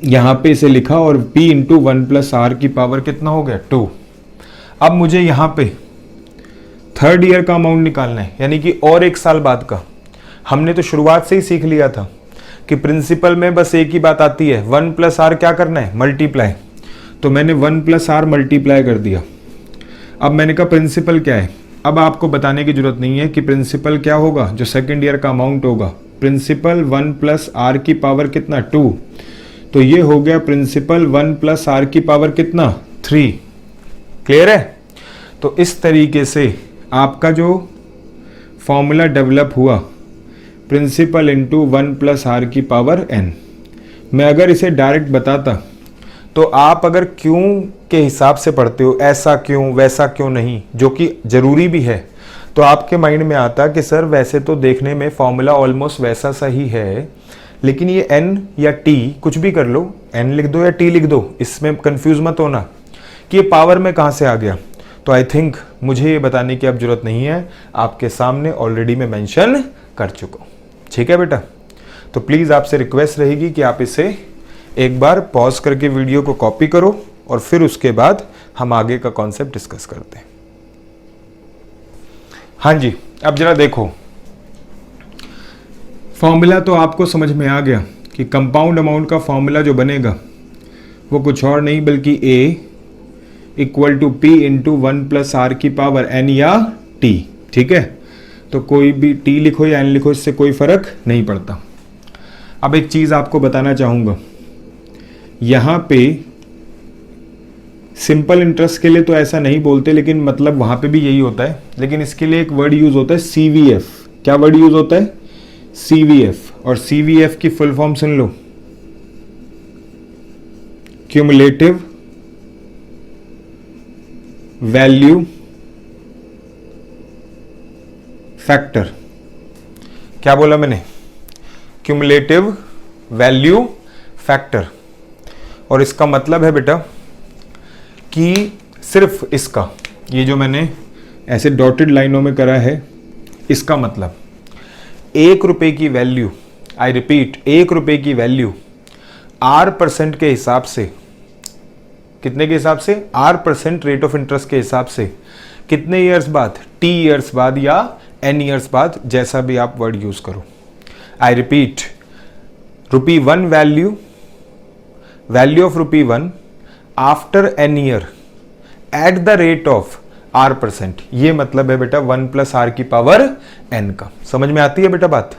यहां पे इसे लिखा और p इंटू 1 प्लस r की पावर कितना हो गया, 2। अब मुझे यहां पे थर्ड ईयर का अमाउंट निकालना है, यानी कि और 1 साल बाद का। हमने तो शुरुआत से ही सीख लिया था कि प्रिंसिपल में बस एक ही बात आती है, 1 प्लस r क्या करना है, मल्टीप्लाई। तो मैंने 1 प्लस r मल्टीप्लाई कर दिया। अब मैंने कहा प्रिंसिपल क्या है। अब आपको बताने की जरूरत नहीं है कि प्रिंसिपल क्या होगा, जो सेकेंड ईयर का अमाउंट होगा। प्रिंसिपल 1 प्लस r की पावर कितना, 2। तो ये हो गया प्रिंसिपल 1 प्लस r की पावर कितना, 3। क्लियर है। तो इस तरीके से आपका जो फॉर्मूला डेवलप हुआ, प्रिंसिपल इंटू 1 प्लस r की पावर n। मैं अगर इसे डायरेक्ट बताता तो आप अगर क्यों के हिसाब से पढ़ते हो, ऐसा क्यों वैसा क्यों नहीं, जो कि जरूरी भी है, तो आपके माइंड में आता कि सर वैसे तो देखने में फॉर्मूला ऑलमोस्ट वैसा सही है, लेकिन ये n या t कुछ भी कर लो, n लिख दो या t लिख दो, इसमें कंफ्यूज मत होना कि ये पावर में कहाँ से आ गया। तो आई थिंक मुझे ये बताने की अब जरूरत नहीं है, आपके सामने ऑलरेडी मैं मेंशन कर चुका हूँ। ठीक है बेटा। तो प्लीज़ आपसे रिक्वेस्ट रहेगी कि आप इसे एक बार पॉज करके वीडियो को कॉपी करो और फिर उसके बाद हम आगे का कॉन्सेप्ट डिस्कस करते हैं। हाँ जी, अब जरा देखो, फॉर्मूला तो आपको समझ में आ गया कि कंपाउंड अमाउंट का फॉर्मूला जो बनेगा वो कुछ और नहीं बल्कि a equal to p into 1 plus r की पावर n या t। ठीक है, तो कोई भी t लिखो या n लिखो, इससे कोई फर्क नहीं पड़ता। अब एक चीज आपको बताना चाहूंगा, यहां पे सिंपल इंटरेस्ट के लिए तो ऐसा नहीं बोलते, लेकिन मतलब वहां पे भी यही होता है, लेकिन इसके लिए एक वर्ड यूज होता है CVF। क्या वर्ड यूज होता है? CVF। और CVF की फुल फॉर्म सुन लो, क्यूमुलेटिव वैल्यू फैक्टर। क्या बोला मैंने? Cumulative value factor. और इसका मतलब है बेटा कि सिर्फ इसका, ये जो मैंने ऐसे डॉटेड लाइनों में करा है, इसका मतलब 1 रुपए की वैल्यू, आई रिपीट 1 रुपए की वैल्यू R% के हिसाब से, कितने के हिसाब से? R% रेट ऑफ इंटरेस्ट के हिसाब से कितने ईयर्स बाद? T ईयर्स बाद या N ईयर्स बाद, जैसा भी आप वर्ड यूज करो। I repeat, ₹1 value of ₹1 after N year at the rate of R%। ये मतलब है बेटा 1 प्लस आर की पावर n का। समझ में आती है बेटा बात?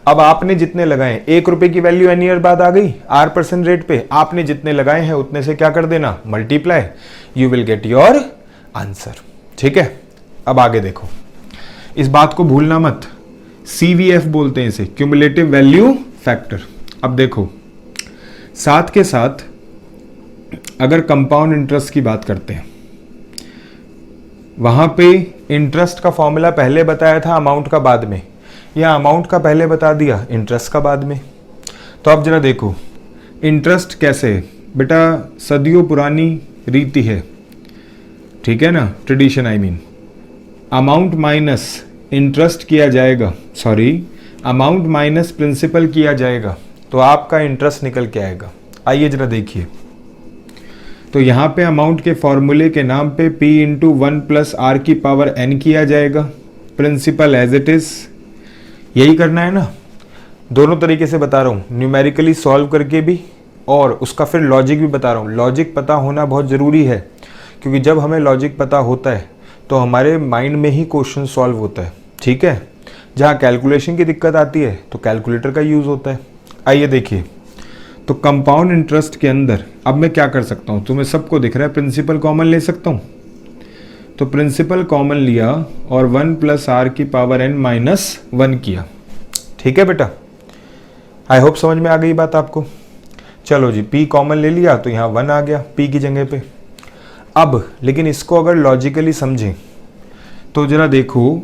अब आपने जितने लगाए, 1 रुपए की वैल्यू n ईयर बाद आ गई R% रेट पे, आपने जितने लगाए हैं उतने से क्या कर देना? Multiply, you will get your answer. ठीक है, अब आगे देखो, इस बात को भूलना मत, CVF बोलते हैं इसे, क्यूमुलेटिव वैल्यू फैक्टर। अब देखो, साथ के साथ अगर कंपाउंड इंटरेस्ट की बात करते हैं, वहां पे इंटरेस्ट का फॉर्मूला पहले बताया था, अमाउंट का बाद में, या अमाउंट का पहले बता दिया, इंटरेस्ट का बाद में। तो अब जरा देखो इंटरेस्ट कैसे है बेटा, सदियों पुरानी रीति है, ठीक है ना, tradition I mean. Amount minus interest किया जाएगा, सॉरी अमाउंट माइनस प्रिंसिपल किया जाएगा, तो आपका इंटरेस्ट निकल के आएगा। आइए जरा देखिए, तो यहाँ पे अमाउंट के फॉर्मूले के नाम पे P इंटू 1 प्लस आर की पावर n किया जाएगा, प्रिंसिपल एज इट इज। यही करना है ना, दोनों तरीके से बता रहा हूँ, न्यूमेरिकली सॉल्व करके भी और उसका फिर लॉजिक भी बता रहा हूँ। लॉजिक पता होना बहुत ज़रूरी है, क्योंकि जब हमें लॉजिक पता होता है तो हमारे माइंड में ही क्वेश्चन सॉल्व होता है। ठीक है, जहाँ कैलकुलेशन की दिक्कत आती है तो कैलकुलेटर का यूज़ होता है। आइए देखिए, तो कंपाउंड इंटरेस्ट के अंदर अब मैं क्या कर सकता हूँ, तुम्हें सबको दिख रहा है, प्रिंसिपल कॉमन ले सकता हूँ। तो प्रिंसिपल कॉमन लिया और 1 प्लस आर की पावर n माइनस 1 किया। ठीक है बेटा, आई होप समझ में आ गई बात आपको। चलो जी, P कॉमन ले लिया तो यहाँ 1 आ गया P की जगह पे। अब लेकिन इसको अगर लॉजिकली समझें तो जरा देखो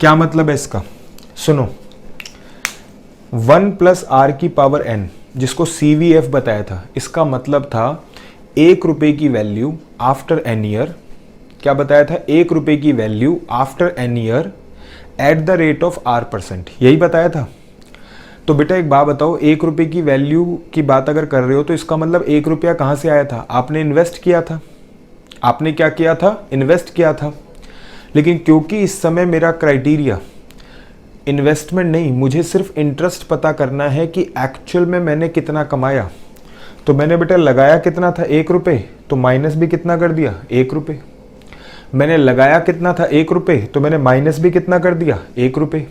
क्या मतलब है इसका, सुनो। 1 प्लस आर की पावर n, जिसको CVF बताया था, इसका मतलब था 1 रुपए की वैल्यू आफ्टर n ईयर। क्या बताया था? 1 रुपए की value after n year at the rate of R%, यही बताया था। तो बेटा एक बात बताओ, 1 रुपए की वैल्यू की बात अगर कर रहे हो तो इसका मतलब 1 रुपया कहाँ से आया था? आपने इन्वेस्ट किया था। आपने क्या किया था? इन्वेस्ट किया था। लेकिन क्योंकि इस समय मेरा क्राइटेरिया इन्वेस्टमेंट नहीं, मुझे सिर्फ इंटरेस्ट पता करना है कि एक्चुअल में मैंने कितना कमाया, तो मैंने बेटा लगाया कितना था? 1 रुपये, तो माइनस भी कितना कर दिया? 1 रुपये। मैंने लगाया कितना था? 1 रुपये, तो मैंने माइनस भी कितना कर दिया? 1 रुपये।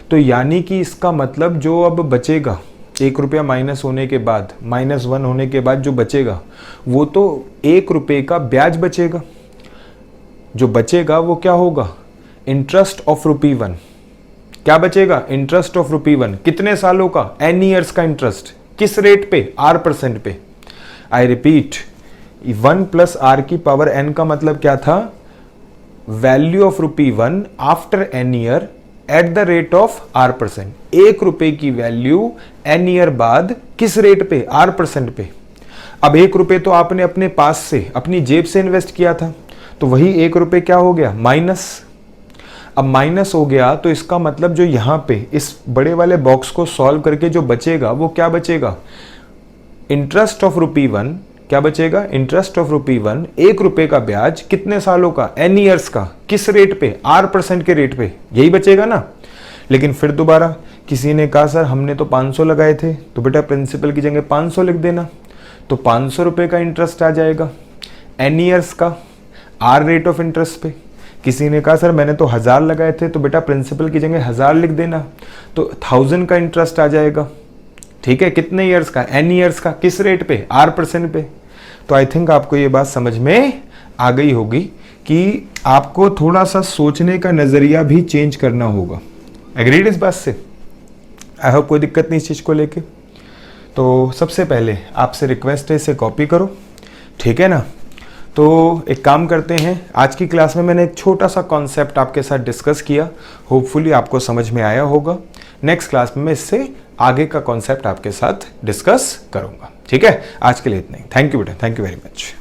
तो यानी कि इसका मतलब जो अब बचेगा 1 रुपया माइनस होने के बाद, -1 होने के बाद जो बचेगा वो तो 1 रुपये का ब्याज बचेगा। जो बचेगा वो क्या होगा? Interest of ₹1। क्या बचेगा? Interest of ₹1। कितने सालों का? n ईयर्स का इंटरेस्ट। किस रेट पे? R% पे। आई रिपीट, 1 प्लस आर की पावर n का मतलब क्या था? Value of ₹1 after n year at the rate of R%। 1 रुपए की वैल्यू n ईयर बाद किस रेट पे? R% पे। अब 1 रुपए तो आपने अपने पास से, अपनी जेब से इन्वेस्ट किया था, तो वही 1 रुपए क्या हो गया? माइनस। अब माइनस हो गया तो इसका मतलब जो यहाँ पे इस बड़े वाले बॉक्स को सॉल्व करके जो बचेगा वो क्या बचेगा? Interest of ₹1। क्या बचेगा? इंटरेस्ट ऑफ ₹1, 1 रुपए का ब्याज, कितने सालों का? n ईयर्स का। किस रेट पे? R% के रेट पे। यही बचेगा ना। लेकिन फिर दोबारा किसी ने कहा सर हमने तो 500 लगाए थे, तो बेटा प्रिंसिपल की जगह 500 लिख देना, तो 500 रुपये का इंटरेस्ट आ जाएगा एन ईयर्स का आर रेट ऑफ इंटरेस्ट पे। किसी ने कहा सर मैंने तो 1000 लगाए थे, तो बेटा प्रिंसिपल की जगह 1000 लिख देना, तो 1000 का इंटरेस्ट आ जाएगा। ठीक है, कितने ईयर्स का? एन ईयर्स का। किस रेट पे? R% पे। तो आई थिंक आपको ये बात समझ में आ गई होगी कि आपको थोड़ा सा सोचने का नजरिया भी चेंज करना होगा। एग्रीड इस बात से? आई होप कोई दिक्कत नहीं इस चीज को लेके। तो सबसे पहले आपसे रिक्वेस्ट है इसे कॉपी करो, ठीक है ना। तो एक काम करते हैं, आज की क्लास में मैंने एक छोटा सा कॉन्सेप्ट आपके साथ डिस्कस किया, होपफुली आपको समझ में आया होगा। नेक्स्ट क्लास में मैं इससे आगे का कॉन्सेप्ट आपके साथ डिस्कस करूंगा। ठीक है, आज के लिए इतना ही। थैंक यू बेटा, थैंक यू वेरी मच।